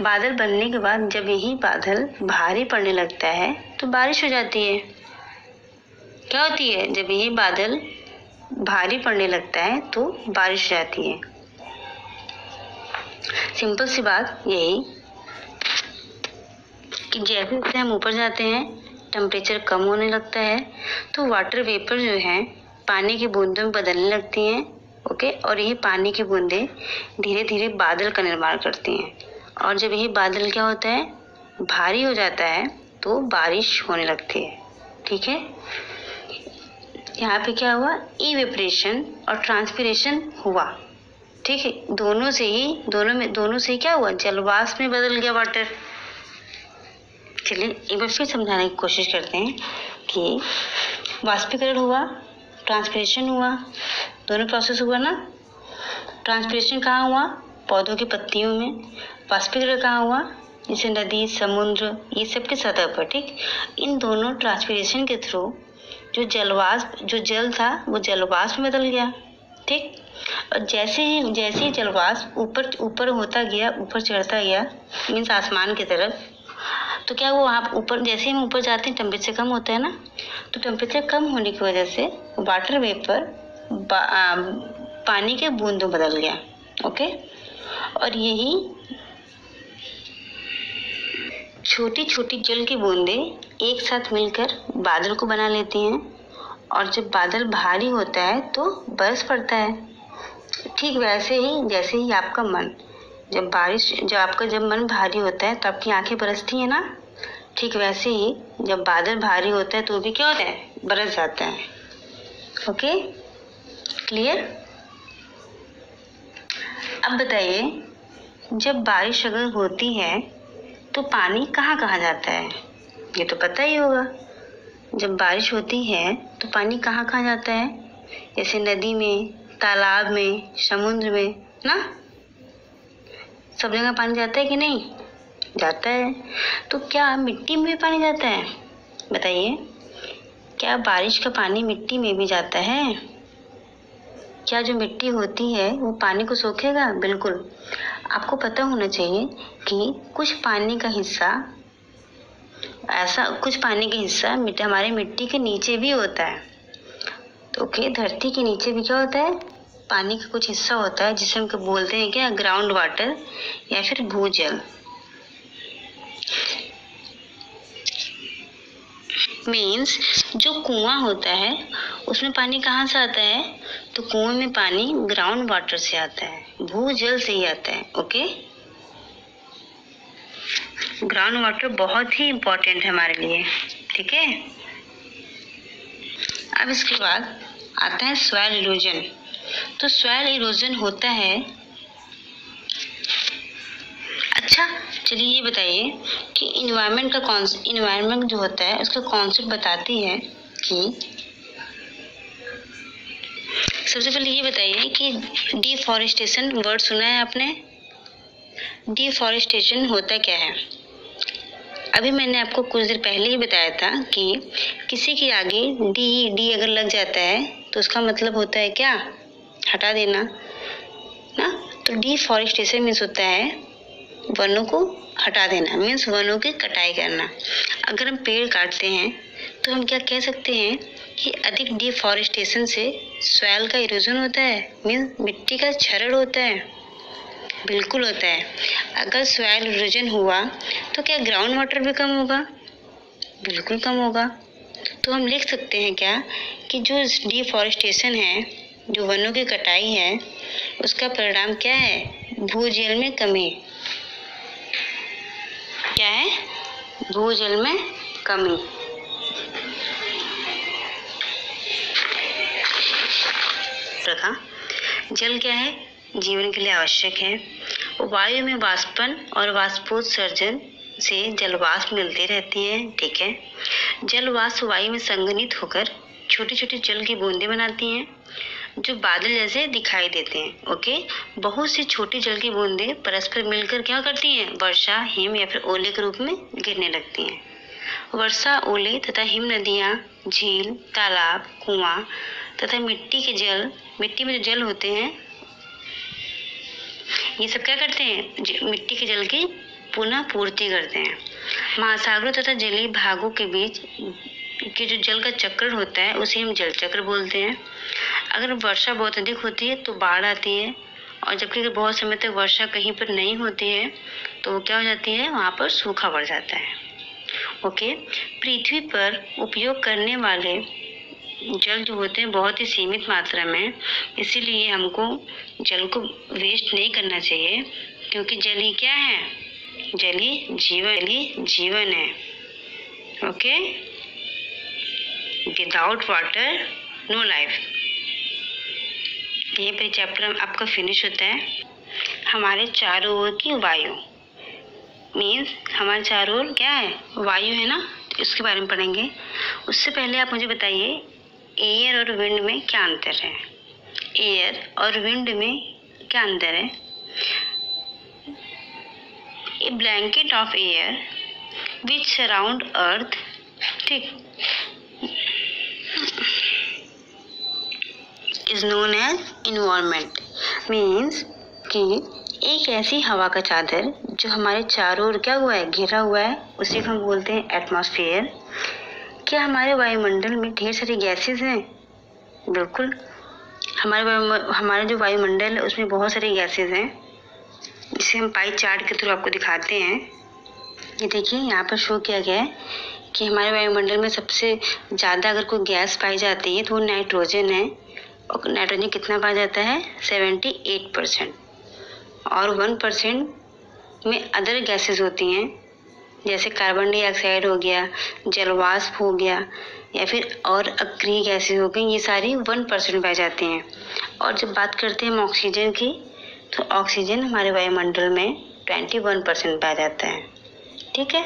बादल बनने के बाद जब यही बादल भारी पड़ने लगता है तो बारिश हो जाती है। क्या होती है? जब ये बादल भारी पड़ने लगता है तो बारिश हो जाती है। सिंपल सी बात यही कि जैसे जैसे हम ऊपर जाते हैं टेम्परेचर कम होने लगता है तो वाटर वेपर जो है पानी की बूंदों में बदलने लगती हैं। ओके, और यही पानी की बूंदें धीरे धीरे बादल का निर्माण करती हैं। और जब यही बादल क्या होता है? भारी हो जाता है तो बारिश होने लगती है। ठीक है, यहाँ पे क्या हुआ? इवेपोरेशन और ट्रांसपिरेशन हुआ। ठीक है, दोनों से ही क्या हुआ? जलवाष्प में बदल गया वाटर। चलिए एक बार फिर समझाने की कोशिश करते हैं कि वाष्पीकरण हुआ, ट्रांसपिरेशन हुआ, दोनों प्रोसेस हुआ ना। ट्रांसपिरेशन कहाँ हुआ? पौधों की पत्तियों में। वाष्पीकरण कहाँ हुआ? जैसे नदी, समुद्र, ये सब की सतह पर। ठीक, इन दोनों ट्रांसपिरेशन के थ्रू जो जल था वो जलवाष्प में बदल गया। ठीक, और जैसे ही जलवाष्प ऊपर होता गया, ऊपर चढ़ता गया, मीन्स आसमान की तरफ, तो क्या वो आप ऊपर, जैसे ही हम ऊपर जाते हैं टेम्परेचर कम होता है ना, तो टेम्परेचर कम होने की वजह से वाटर वेपर पानी के बूंदों बदल गया। ओके, और यही छोटी छोटी जल की बूंदें एक साथ मिलकर बादल को बना लेती हैं। और जब बादल भारी होता है तो बरस पड़ता है। ठीक वैसे ही जैसे ही आपका मन, जब आपका मन भारी होता है तो आपकी आंखें बरसती हैं ना। ठीक वैसे ही जब बादल भारी होता है तो भी क्या होता है? बरस जाता है। Okay, clear? अब बताइए, जब बारिश अगर होती है तो पानी कहाँ कहाँ जाता है? ये तो पता ही होगा। जब बारिश होती है तो पानी कहाँ कहाँ जाता है? जैसे नदी में, तालाब में, समुद्र में ना, सब जगह पानी जाता है कि नहीं? जाता है। तो क्या मिट्टी में भी पानी जाता है? बताइए, क्या बारिश का पानी मिट्टी में भी जाता है? क्या जो मिट्टी होती है वो पानी को सोखेगा? बिल्कुल। आपको पता होना चाहिए कि कुछ पानी का हिस्सा हमारे मिट्टी के नीचे भी होता है। तो धरती के नीचे भी क्या होता है? पानी का कुछ हिस्सा होता है जिसे हम बोलते हैं क्या? ग्राउंड वाटर या फिर भूजल। मीन्स जो कुआं होता है उसमें पानी कहाँ से आता है? तो कुएं में पानी ग्राउंड वाटर से आता है, भूजल से ही आता है। ओके, ग्राउंड वाटर बहुत ही इम्पोर्टेंट है हमारे लिए। ठीक है, अब इसके बाद आता है सॉइल इरोजन। तो सॉइल इरोजन होता है, अच्छा चलिए ये बताइए कि इन्वायरमेंट जो होता है उसका कॉन्सेप्ट बताती है कि सबसे पहले ये बताइए कि डिफॉरेस्टेशन वर्ड सुना है आपने? डिफॉरेस्टेशन होता क्या है? अभी मैंने आपको कुछ देर पहले ही बताया था कि किसी के आगे डी अगर लग जाता है तो उसका मतलब होता है क्या? हटा देना ना। तो डिफॉरेस्टेशन मीन्स होता है वनों को हटा देना, मीन्स वनों की कटाई करना। अगर हम पेड़ काटते हैं तो हम क्या कह सकते हैं कि अधिक डिफॉरेस्टेशन से सॉइल का इरोजन होता है, मीन्स मिट्टी का क्षरण होता है। बिल्कुल होता है। अगर सॉइल इरोजन हुआ तो क्या ग्राउंड वाटर भी कम होगा? बिल्कुल कम होगा। तो हम लिख सकते हैं क्या कि जो डिफॉरेस्टेशन है, जो वनों की कटाई है, उसका परिणाम क्या है? भूजल में कमी। क्या है? भूजल में कमी। रखा। जल क्या है? जीवन के लिए आवश्यक है। वायु में वाष्पन और वाष्पोत्सर्जन से जलवाष्प मिलती रहती है। ठीक है। जलवाष्प वायु में संघनित होकर छोटी छोटी जल की बूंदें बनाती हैं जो बादल जैसे दिखाई देते हैं। ओके। बहुत सी छोटी जल की बूंदें परस्पर मिलकर क्या करती हैं? वर्षा, हिम या फिर ओले के रूप में गिरने लगती हैं। वर्षा, ओले तथा हिम नदियाँ, झील, तालाब, कुआं तथा मिट्टी में जो जल होते हैं, ये सब क्या करते हैं? मिट्टी के जल की पुनः पूर्ति करते हैं। महासागरों तथा जलीय भागों के बीच के जो जल का चक्र होता है उसे हम जल चक्र बोलते हैं। अगर वर्षा बहुत अधिक होती है तो बाढ़ आती है, और जबकि अगर बहुत समय तक वर्षा कहीं पर नहीं होती है तो वो क्या हो जाती है? वहाँ पर सूखा पड़ जाता है। ओके। पृथ्वी पर उपयोग करने वाले जल जो होते हैं बहुत ही सीमित मात्रा में, इसीलिए हमको जल को वेस्ट नहीं करना चाहिए, क्योंकि जल ही क्या है? जल ही जीवन है। Okay. Without water no life. यहीं पर चैप्टर आपका फिनिश होता है। हमारे चारों ओर की वायु, मीन्स हमारे चारों ओर क्या है? वायु है ना, तो इसके बारे में पढ़ेंगे। उससे पहले आप मुझे बताइए एयर और विंड में क्या अंतर है? एयर और विंड में क्या अंतर है? A blanket of air which surround earth, ठीक, is known as environment. Means कि एक ऐसी हवा का चादर जो हमारे चारों ओर क्या हुआ है? घिरा हुआ है, उसी को हम बोलते हैं एटमॉस्फेयर। क्या हमारे वायुमंडल में ढेर सारी गैसेस हैं? बिल्कुल। हमारे जो वायुमंडल है उसमें बहुत सारी गैसेस हैं, जिसे हम पाई चार्ट के थ्रू आपको दिखाते हैं। ये देखिए यहाँ पर शो किया गया है कि हमारे वायुमंडल में सबसे ज़्यादा अगर कोई गैस पाई जाती है तो वो नाइट्रोजन है, और नाइट्रोजन कितना पाया जाता है? 78%। और 1% में अदर गैसेस होती हैं, जैसे कार्बन डाइऑक्साइड हो गया, जलवाष्प हो गया, या फिर और अक्रिय गैसेस हो गई। ये सारी 1% पाई जाती हैं। और जब बात करते हैं हम ऑक्सीजन की, तो ऑक्सीजन हमारे वायुमंडल में 21% पाया जाता है। ठीक है।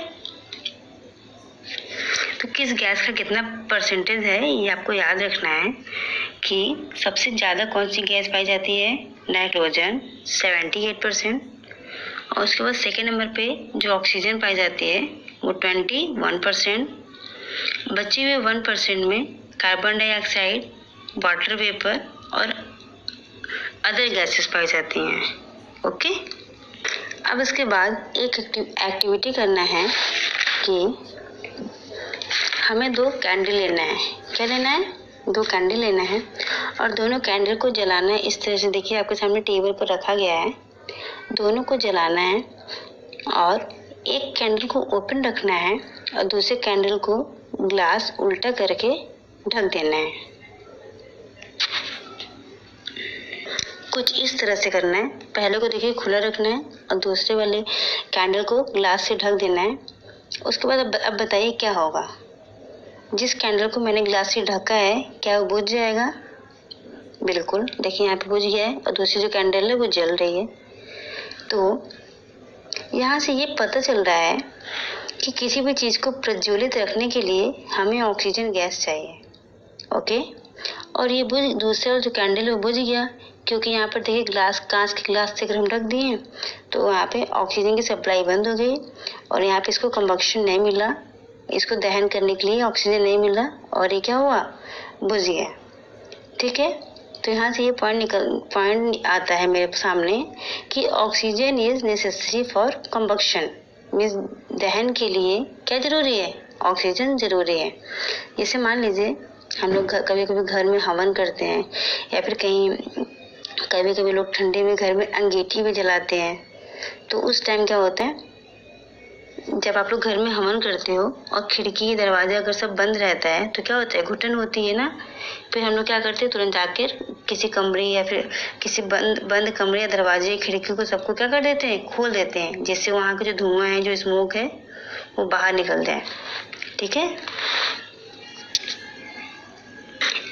तो किस गैस का कितना परसेंटेज है ये आपको याद रखना है कि सबसे ज़्यादा कौन सी गैस पाई जाती है? नाइट्रोजन 78%, और उसके बाद सेकेंड नंबर पे जो ऑक्सीजन पाई जाती है वो 21%। बचे हुए 1% में कार्बन डाइऑक्साइड, वाटर वेपर और अदर गैसेस पाई जाती हैं। ओके। अब इसके बाद एक एक्टिविटी करना है कि हमें 2 कैंडल लेना है। क्या लेना है? 2 कैंडल लेना है, और दोनों कैंडल को जलाना है। इस तरह से देखिए आपके सामने टेबल पर रखा गया है। दोनों को जलाना है, और एक कैंडल को ओपन रखना है और दूसरे कैंडल को ग्लास उल्टा करके ढक देना है। कुछ इस तरह से करना है। पहले को देखिए खुला रखना है और दूसरे वाले कैंडल को ग्लास से ढक देना है। उसके बाद अब बताइए क्या होगा? जिस कैंडल को मैंने ग्लास से ढका है क्या वो बुझ जाएगा? बिल्कुल। देखिए यहाँ पे बुझ गया है, और दूसरी जो कैंडल है वो जल रही है। तो यहाँ से ये पता चल रहा है कि किसी भी चीज़ को प्रज्वलित रखने के लिए हमें ऑक्सीजन गैस चाहिए। ओके, और ये बुझ दूसरा जो कैंडल है वो बुझ गया, क्योंकि यहाँ पर देखिए ग्लास, कांच के ग्लास से अगर हम रख दिए तो वहाँ पे ऑक्सीजन की सप्लाई बंद हो गई और यहाँ पे इसको कंबक्शन नहीं मिला, इसको दहन करने के लिए ऑक्सीजन नहीं मिला और ये क्या हुआ, बुझ गया। ठीक है, तो यहाँ से ये पॉइंट आता है मेरे सामने कि oxygen is necessary for combustion, means दहन के लिए क्या जरूरी है, ऑक्सीजन जरूरी है। जैसे मान लीजिए हम लोग कभी कभी घर में हवन करते हैं या फिर कहीं कभी कभी लोग ठंडे में घर में अंगीठी भी जलाते हैं, तो उस टाइम क्या होता है, जब आप लोग घर में हवन करते हो और खिड़की दरवाजा अगर सब बंद रहता है तो क्या होता है, घुटन होती है ना। फिर हम लोग क्या करते हैं, तुरंत जाकर किसी कमरे या फिर किसी बंद कमरे या दरवाजे खिड़की को सबको क्या कर देते हैं, खोल देते हैं, जिससे वहाँ का जो धुआं है, जो स्मोक है, वो बाहर निकल जाए। ठीक है,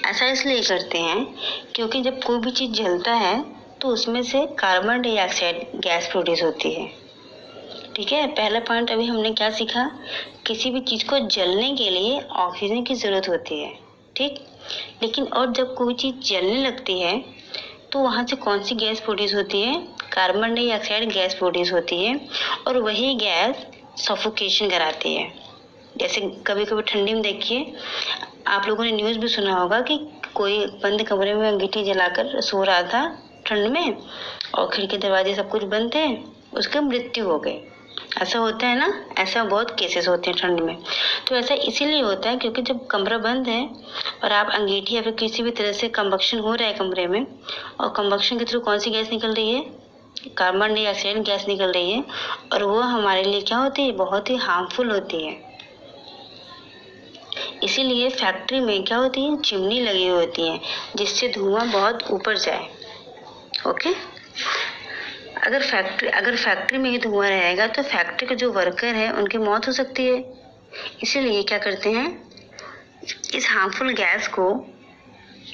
ऐसा इसलिए करते हैं क्योंकि जब कोई भी चीज़ जलता है तो उसमें से कार्बन डाइऑक्साइड गैस प्रोड्यूस होती है। ठीक है, पहला पॉइंट अभी हमने क्या सीखा, किसी भी चीज़ को जलने के लिए ऑक्सीजन की ज़रूरत होती है। ठीक, लेकिन और जब कोई चीज़ जलने लगती है तो वहाँ से कौन सी गैस प्रोड्यूस होती है, कार्बन डाइऑक्साइड गैस प्रोड्यूस होती है और वही गैस सफोकेशन कराती है। जैसे कभी कभी ठंडी में देखिए, आप लोगों ने न्यूज़ भी सुना होगा कि कोई बंद कमरे में अंगीठी जलाकर सो रहा था ठंड में और खिड़की दरवाजे सब कुछ बंद थे, उसकी मृत्यु हो गई। ऐसा होता है ना, ऐसा बहुत केसेस होते हैं ठंड में। तो ऐसा इसीलिए होता है क्योंकि जब कमरा बंद है और आप अंगीठी या फिर किसी भी तरह से कंबक्शन हो रहा है कमरे में, और कंबक्शन के थ्रू कौन सी गैस निकल रही है, कार्बन डाइऑक्साइड गैस निकल रही है, और वो हमारे लिए क्या होती है, बहुत ही हार्मफुल होती है। इसीलिए फैक्ट्री में क्या होती है, चिमनी लगी हुई होती है जिससे धुआं बहुत ऊपर जाए। ओके, अगर फैक्ट्री में ही धुआं रहेगा तो फैक्ट्री के जो वर्कर है उनकी मौत हो सकती है। इसीलिए क्या करते हैं, इस हार्मफुल गैस को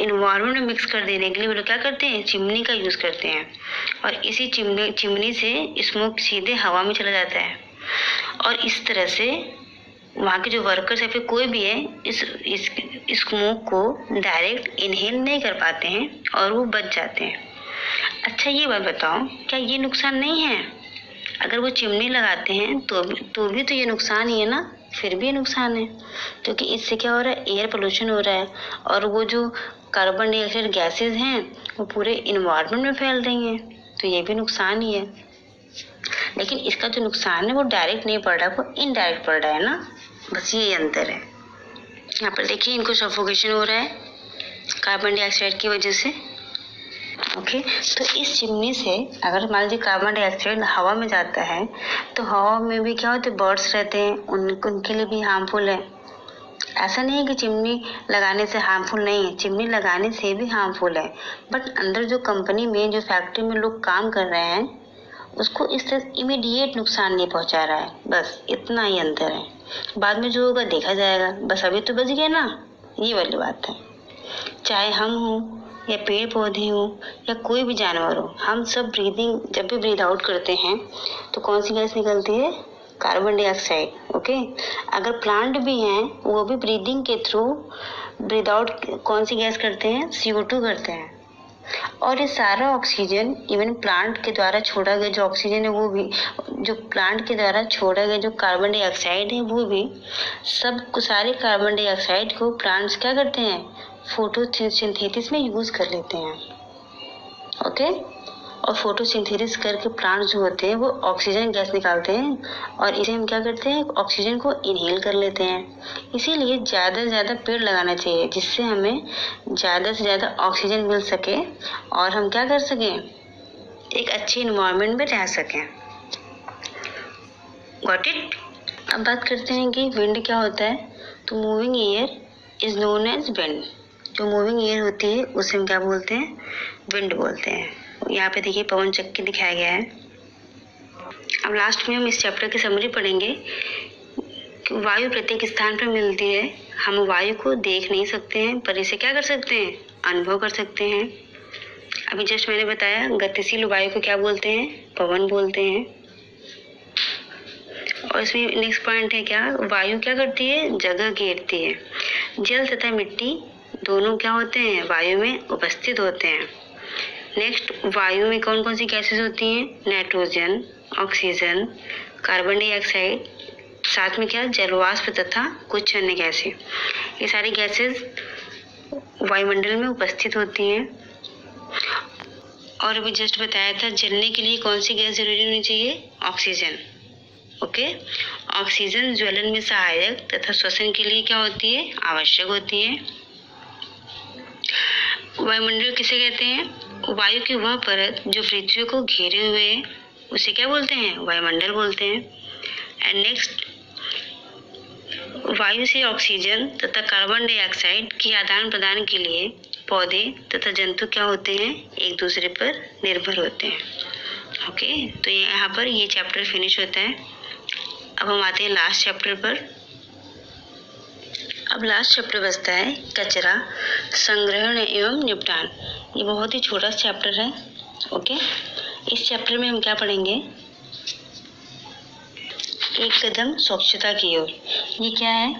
इन्वायरमेंट में मिक्स कर देने के लिए वो लोग क्या करते हैं, चिमनी का यूज़ करते हैं, और इसी चिमनी से स्मोक सीधे हवा में चला जाता है और इस तरह से वहाँ के जो वर्कर्स या फिर कोई भी है इस स्मोक को डायरेक्ट इनहेल नहीं कर पाते हैं और वो बच जाते हैं। अच्छा, ये बात बताओ, क्या ये नुकसान नहीं है? अगर वो चिमनी लगाते हैं तो भी तो ये नुकसान ही है ना, फिर भी ये नुकसान है क्योंकि इससे क्या हो रहा है, एयर पोल्यूशन हो रहा है और वो जो कार्बन डाइऑक्साइड गैसेज हैं वो पूरे इन्वायरमेंट में फैल रही हैं, तो ये भी नुकसान ही है। लेकिन इसका जो नुकसान है वो डायरेक्ट नहीं पड़ रहा, वो इनडायरेक्ट पड़ रहा है ना, बस ये अंतर है। यहाँ पर देखिए इनको सफोकेशन हो रहा है कार्बन डाइऑक्साइड की वजह से। ओके, तो इस चिमनी से अगर मान लीजिए कार्बन डाइऑक्साइड हवा में जाता है तो हवा में भी क्या होते हैं, बर्ड्स रहते हैं, उनके लिए भी हार्मफुल है। ऐसा नहीं है कि चिमनी लगाने से हार्मफुल नहीं है, चिमनी लगाने से भी हार्मफुल है, बट अंदर जो कंपनी में, जो फैक्ट्री में लोग काम कर रहे हैं उसको इस तरह इमीडिएट नुकसान नहीं पहुंचा रहा है, बस इतना ही अंतर है। बाद में जो होगा देखा जाएगा, बस अभी तो बच गया ना, ये वाली बात है। चाहे हम हों या पेड़ पौधे हो या कोई भी जानवर हो, हम सब जब भी ब्रीद आउट करते हैं तो कौन सी गैस निकलती है, कार्बन डाइऑक्साइड। ओके, अगर प्लांट भी हैं वो भी ब्रीदिंग के थ्रू ब्रीद आउट कौन सी गैस करते हैं, CO2 करते हैं। और ये सारा ऑक्सीजन इवन प्लांट के द्वारा छोड़ा गया जो ऑक्सीजन है वो भी, जो प्लांट के द्वारा छोड़ा गया जो कार्बन डाइऑक्साइड है वो भी, सब सारे कार्बन डाइऑक्साइड को प्लांट्स क्या करते हैं, फोटोसिंथेसिस में यूज कर लेते हैं। ओके, और फोटोसिंथेसिस करके प्लांट्स जो होते हैं वो ऑक्सीजन गैस निकालते हैं और इसे हम क्या करते हैं, ऑक्सीजन को इनहेल कर लेते हैं। इसीलिए ज़्यादा से ज़्यादा पेड़ लगाना चाहिए जिससे हमें ज़्यादा से ज़्यादा ऑक्सीजन मिल सके और हम क्या कर सकें, एक अच्छी इन्वायरमेंट में रह सकें। Got it? अब बात करते हैं कि विंड क्या होता है। तो moving air is known as wind. जो मूविंग एयर होती है उसे हम क्या बोलते हैं, विंड बोलते हैं। यहाँ पे देखिए पवन चक्की दिखाया गया है। अब लास्ट में हम इस चैप्टर की समरी पढ़ेंगे कि वायु प्रत्येक स्थान पर मिलती है। हम वायु को देख नहीं सकते हैं पर इसे क्या कर सकते हैं, अनुभव कर सकते हैं। अभी जस्ट मैंने बताया गतिशील वायु को क्या बोलते हैं, पवन बोलते हैं। और इसमें नेक्स्ट पॉइंट है क्या, वायु क्या करती है, जगह घेरती है। जल तथा मिट्टी दोनों क्या होते हैं, वायु में उपस्थित होते हैं। नेक्स्ट, वायु में कौन कौन सी गैसेस होती हैं, नाइट्रोजन, ऑक्सीजन, कार्बन डाइऑक्साइड, साथ में क्या, जलवाष्प तथा कुछ अन्य गैसें। ये सारी गैसेस वायुमंडल में उपस्थित होती हैं। और अभी जस्ट बताया था जलने के लिए कौन सी गैस जरूरी होनी चाहिए, ऑक्सीजन। ओके, ऑक्सीजन ज्वलन में सहायक तथा श्वसन के लिए क्या होती है, आवश्यक होती है। वायुमंडल किसे कहते हैं, वायु की वह परत जो पृथ्वी को घेरे हुए है उसे क्या बोलते हैं, वायुमंडल बोलते हैं। एंड नेक्स्ट, वायु से ऑक्सीजन तथा कार्बन डाइऑक्साइड के आदान प्रदान के लिए पौधे तथा जंतु क्या होते हैं, एक दूसरे पर निर्भर होते हैं। ओके, तो यहाँ पर ये चैप्टर फिनिश होता है। अब हम आते हैं लास्ट चैप्टर पर। अब लास्ट चैप्टर बचता है कचरा संग्रहण एवं निपटान। ये बहुत ही छोटा चैप्टर है। ओके, इस चैप्टर में हम क्या पढ़ेंगे, एक कदम स्वच्छता की ओर। ये क्या है,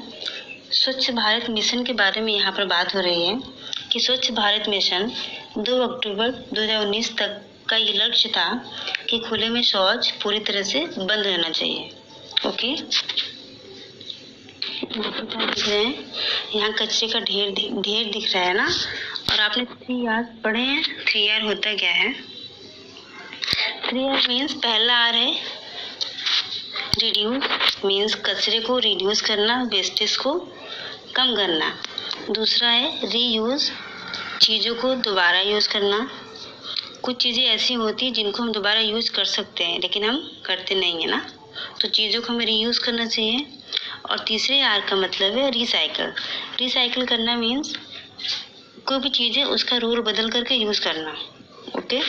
स्वच्छ भारत मिशन के बारे में यहाँ पर बात हो रही है कि स्वच्छ भारत मिशन 2 अक्टूबर 2019 तक का ये लक्ष्य था कि खुले में शौच पूरी तरह से बंद रहना चाहिए। ओके, दिख रहे हैं यहाँ कचरे का ढेर दिख रहा है ना। और आपने 3R पढ़े हैं। 3R होता क्या है, 3R मीन्स पहला R है रिड्यूस, मीन्स कचरे को रिड्यूस करना, वेस्टेज को कम करना। दूसरा है रीयूज, चीज़ों को दोबारा यूज़ करना। कुछ चीज़ें ऐसी होती हैं जिनको हम दोबारा यूज़ कर सकते हैं लेकिन हम करते नहीं है ना, तो चीज़ों को हमें रीयूज़ करना चाहिए। और तीसरे आर का मतलब है रिसाइकल। रिसाइकल करना मीन्स कोई भी चीज़ है उसका रोल बदल करके यूज़ करना। ओके,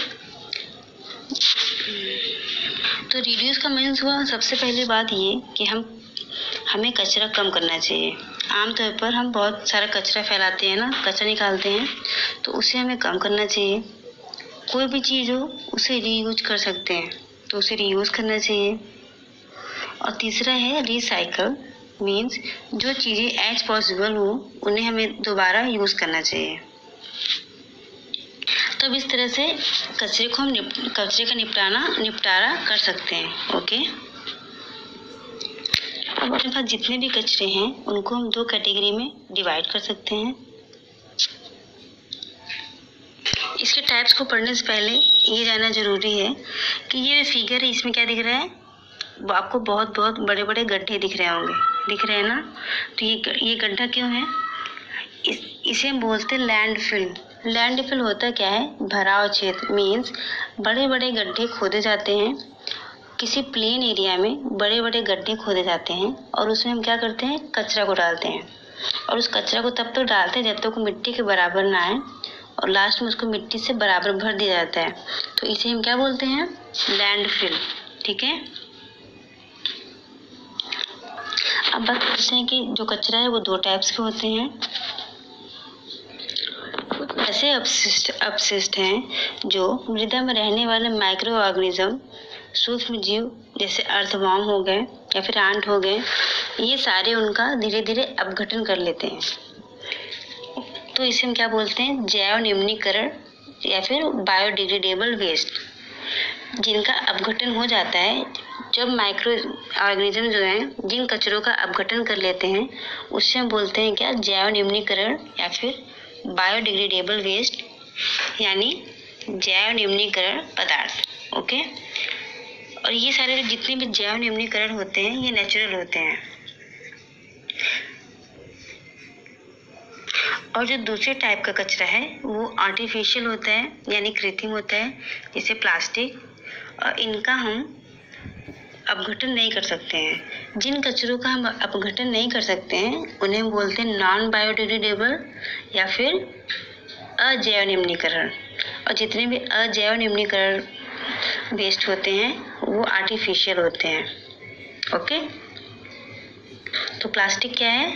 तो रिड्यूस का मीन्स हुआ सबसे पहली बात ये कि हमें कचरा कम करना चाहिए। आमतौर पर हम बहुत सारा कचरा फैलाते हैं ना, कचरा निकालते हैं, तो उसे हमें कम करना चाहिए। कोई भी चीज़ हो उसे रीयूज कर सकते हैं तो उसे रीयूज करना चाहिए। और तीसरा है रिसाइकल, मीन्स जो चीज़ें एज पॉसिबल हो उन्हें हमें दोबारा यूज़ करना चाहिए। तब इस तरह से कचरे का निपटारा कर सकते हैं। ओके, अब अपने पास जितने भी कचरे हैं उनको हम 2 कैटेगरी में डिवाइड कर सकते हैं। इसके टाइप्स को पढ़ने से पहले ये जानना जरूरी है कि ये फिगर है, इसमें क्या दिख रहा है, आपको बहुत बहुत बड़े बड़े गड्ढे दिख रहे होंगे, दिख रहे हैं ना। तो ये गड्ढा क्यों है, इसे हम बोलते हैं लैंडफिल। लैंडफिल होता क्या है, भराव क्षेत्र, मीन्स बड़े बड़े गड्ढे खोदे जाते हैं। किसी प्लेन एरिया में बड़े बड़े गड्ढे खोदे जाते हैं और उसमें हम क्या करते हैं, कचरा को डालते हैं। और उस कचरा को तब तक डालते हैं जब तक वो मिट्टी के बराबर ना आए, और लास्ट में उसको मिट्टी से बराबर भर दिया जाता है। तो इसे हम क्या बोलते हैं, लैंडफिल। ठीक है, अब बात करते हैं कि जो कचरा है वो 2 टाइप्स के होते हैं। कुछ ऐसे अपशिष्ट हैं जो मृदा में रहने वाले माइक्रो ऑर्गेनिज्म, सूक्ष्म जीव जैसे अर्थवर्म हो गए या फिर आंट हो गए, ये सारे उनका धीरे धीरे अपघटन कर लेते हैं। तो इसे हम क्या बोलते हैं, जैव निम्नीकरण या फिर बायोडिग्रेडेबल वेस्ट, जिनका अपघटन हो जाता है। जब माइक्रो ऑर्गेनिज्म जो हैं जिन कचरों का अपघटन कर लेते हैं उससे हम बोलते हैं क्या, जैव निम्नीकरण या फिर बायोडिग्रेडेबल वेस्ट, यानी जैव निम्नीकरण पदार्थ। ओके, और ये सारे जितने भी जैव निम्नीकरण होते हैं ये नेचुरल होते हैं। और जो दूसरे टाइप का कचरा है वो आर्टिफिशियल होता है, यानी कृत्रिम होता है, जैसे प्लास्टिक, और इनका हम अपघटन नहीं कर सकते हैं। जिन कचरों का हम अपघटन नहीं कर सकते हैं उन्हें हम बोलते हैं नॉन बायोडिग्रेडेबल या फिर अजैव निम्नीकरण। और जितने भी अजैव निम्नीकरण वेस्ट होते हैं वो आर्टिफिशियल होते हैं। ओके, तो प्लास्टिक क्या है,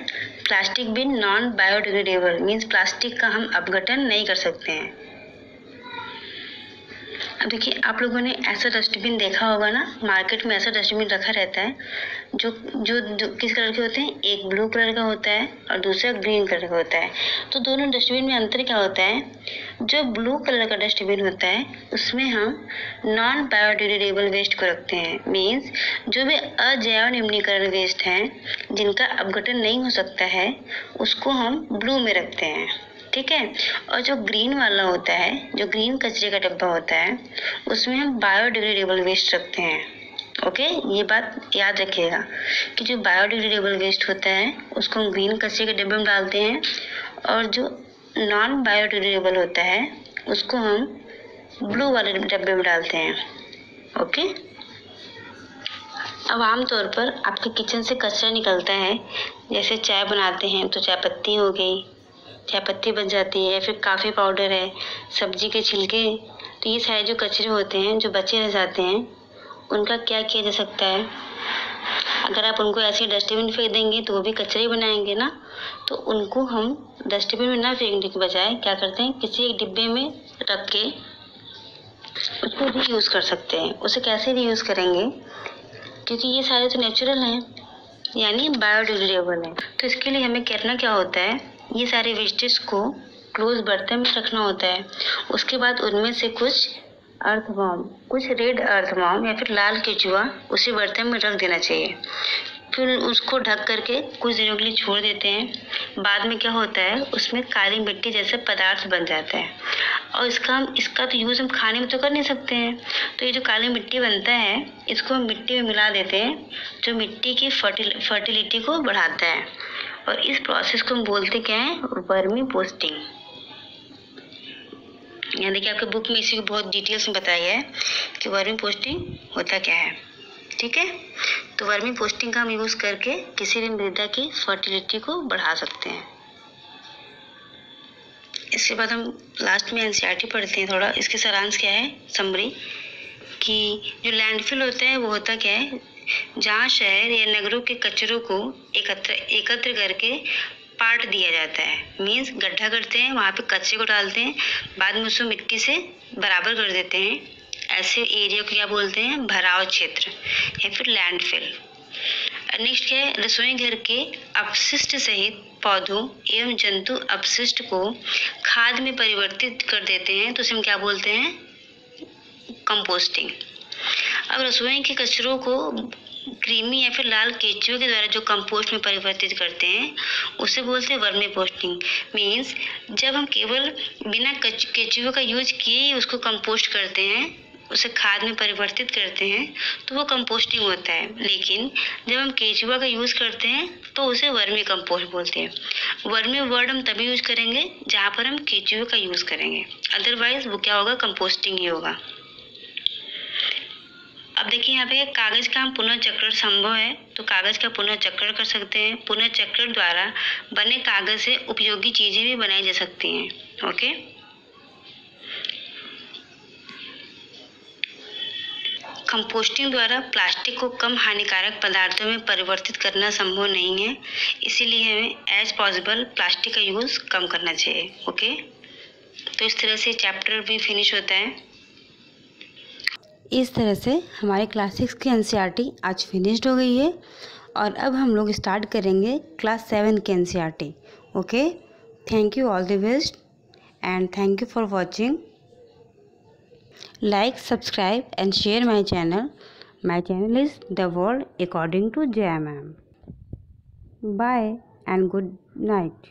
प्लास्टिक भी नॉन बायोडिग्रेडेबल, मीन्स प्लास्टिक का हम अपघटन नहीं कर सकते हैं। अब देखिए, आप लोगों ने ऐसा डस्टबिन देखा होगा ना, मार्केट में ऐसा डस्टबिन रखा रहता है जो किस कलर के होते हैं, एक ब्लू कलर का होता है और दूसरा ग्रीन कलर का होता है। तो दोनों डस्टबिन में अंतर क्या होता है, जो ब्लू कलर का डस्टबिन होता है उसमें हम नॉन बायोडिग्रेडेबल वेस्ट को रखते हैं। मीन्स जो भी अजैव निम्नीकरण वेस्ट हैं जिनका अपघटन नहीं हो सकता है उसको हम ब्लू में रखते हैं, ठीक है। और जो ग्रीन वाला होता है, जो ग्रीन कचरे का डब्बा होता है, उसमें हम बायोडिग्रेडेबल वेस्ट रखते हैं। ओके, ये बात याद रखिएगा कि जो बायोडिग्रेडेबल वेस्ट होता है उसको हम ग्रीन कचरे के डब्बे में डालते हैं और जो नॉन बायोडिग्रेडेबल होता है उसको हम ब्लू वाले डब्बे में डालते हैं। ओके, अब आमतौर पर आपके किचन से कचरा निकलता है, जैसे चाय बनाते हैं तो चाय पत्ती हो गई, चाय पत्ती बन जाती है, फिर कॉफ़ी पाउडर है, सब्जी के छिलके, तो ये सारे जो कचरे होते हैं जो बचे रह जाते हैं उनका क्या किया जा सकता है। अगर आप उनको ऐसे डस्टबिन फेंक देंगे तो वो भी कचरे ही बनाएंगे ना, तो उनको हम डस्टबिन में ना फेंकने के बजाय क्या करते हैं, किसी एक डिब्बे में रख के उसको रीयूज़ कर सकते हैं। उसे कैसे रीयूज़ करेंगे, क्योंकि ये सारे तो नेचुरल हैं यानी बायोडिग्रेडेबल है। तो इसके लिए हमें करना क्या होता है, ये सारे वेस्टेज को क्लोज बर्तन में रखना होता है। उसके बाद उनमें से कुछ अर्थवॉर्म, कुछ रेड अर्थवॉर्म या फिर लाल केचुआ उसी बर्तन में रख देना चाहिए। फिर उसको ढक करके कुछ दिनों के लिए छोड़ देते हैं। बाद में क्या होता है, उसमें काली मिट्टी जैसे पदार्थ बन जाता है और इसका तो यूज़ हम खाने में तो कर नहीं सकते हैं। तो ये जो काली मिट्टी बनता है इसको हम मिट्टी में मिला देते हैं, जो मिट्टी की फर्टिलिटी को बढ़ाता है। और इस प्रोसेस को हम बोलते क्या है, वर्मी पोस्टिंग। यहाँ देखिए आपके बुक में इसी को बहुत डिटेल्स में बताया है कि वर्मी पोस्टिंग होता क्या है, ठीक है। तो वर्मी पोस्टिंग का हम यूज़ करके किसी भी मृदा की फर्टिलिटी को बढ़ा सकते हैं। इसके बाद हम लास्ट में एनसीईआरटी पढ़ते हैं थोड़ा। इसके सारांश क्या है, समरी, कि जो लैंडफिल होता है वो होता क्या है, जहाँ शहर या नगरों के कचरों को एकत्र करके पाट दिया जाता है। मीन्स गड्ढा करते हैं, वहाँ पे कचरे को डालते हैं, बाद में उसको मिट्टी से बराबर कर देते हैं। ऐसे एरिया को क्या बोलते हैं, भराव क्षेत्र या फिर लैंडफिल। नेक्स्ट क्या है, रसोई घर के अपशिष्ट सहित पौधों एवं जंतु अपशिष्ट को खाद में परिवर्तित कर देते हैं, तो उसे हम क्या बोलते हैं, कंपोस्टिंग। अब रसोई के कचरों को कृमि या फिर लाल केचुए के द्वारा जो कंपोस्ट में परिवर्तित करते हैं उसे बोलते हैं वर्मी पोस्टिंग। मीन्स जब हम केवल बिना केचुए का यूज किए ही उसको कंपोस्ट करते हैं, उसे खाद में परिवर्तित करते हैं, तो वो कंपोस्टिंग होता है। लेकिन जब हम केचुआ का यूज़ करते हैं तो उसे वर्मी कंपोस्ट बोलते हैं। वर्मी वर्ड हम तभी यूज करेंगे जहाँ पर हम केचुए का यूज़ करेंगे, अदरवाइज वो क्या होगा, कंपोस्टिंग ही होगा। अब देखिए यहाँ पे कागज का हम पुनर्चक्रण संभव है, तो कागज का पुनर्चक्रण कर सकते हैं। पुनर्चक्रण द्वारा बने कागज से उपयोगी चीजें भी बनाई जा सकती हैं। ओके, कंपोस्टिंग द्वारा प्लास्टिक को कम हानिकारक पदार्थों में परिवर्तित करना संभव नहीं है, इसीलिए हमें एज पॉसिबल प्लास्टिक का यूज़ कम करना चाहिए। ओके, तो इस तरह से चैप्टर भी फिनिश होता है। इस तरह से हमारे क्लास 6 की एनसीईआरटी आज फिनिश्ड हो गई है और अब हम लोग स्टार्ट करेंगे क्लास 7 की NCERT. Okay, thank you, all the best and thank you for watching. Like, subscribe and share my channel. My channel is The World According to JMM. Bye and good night.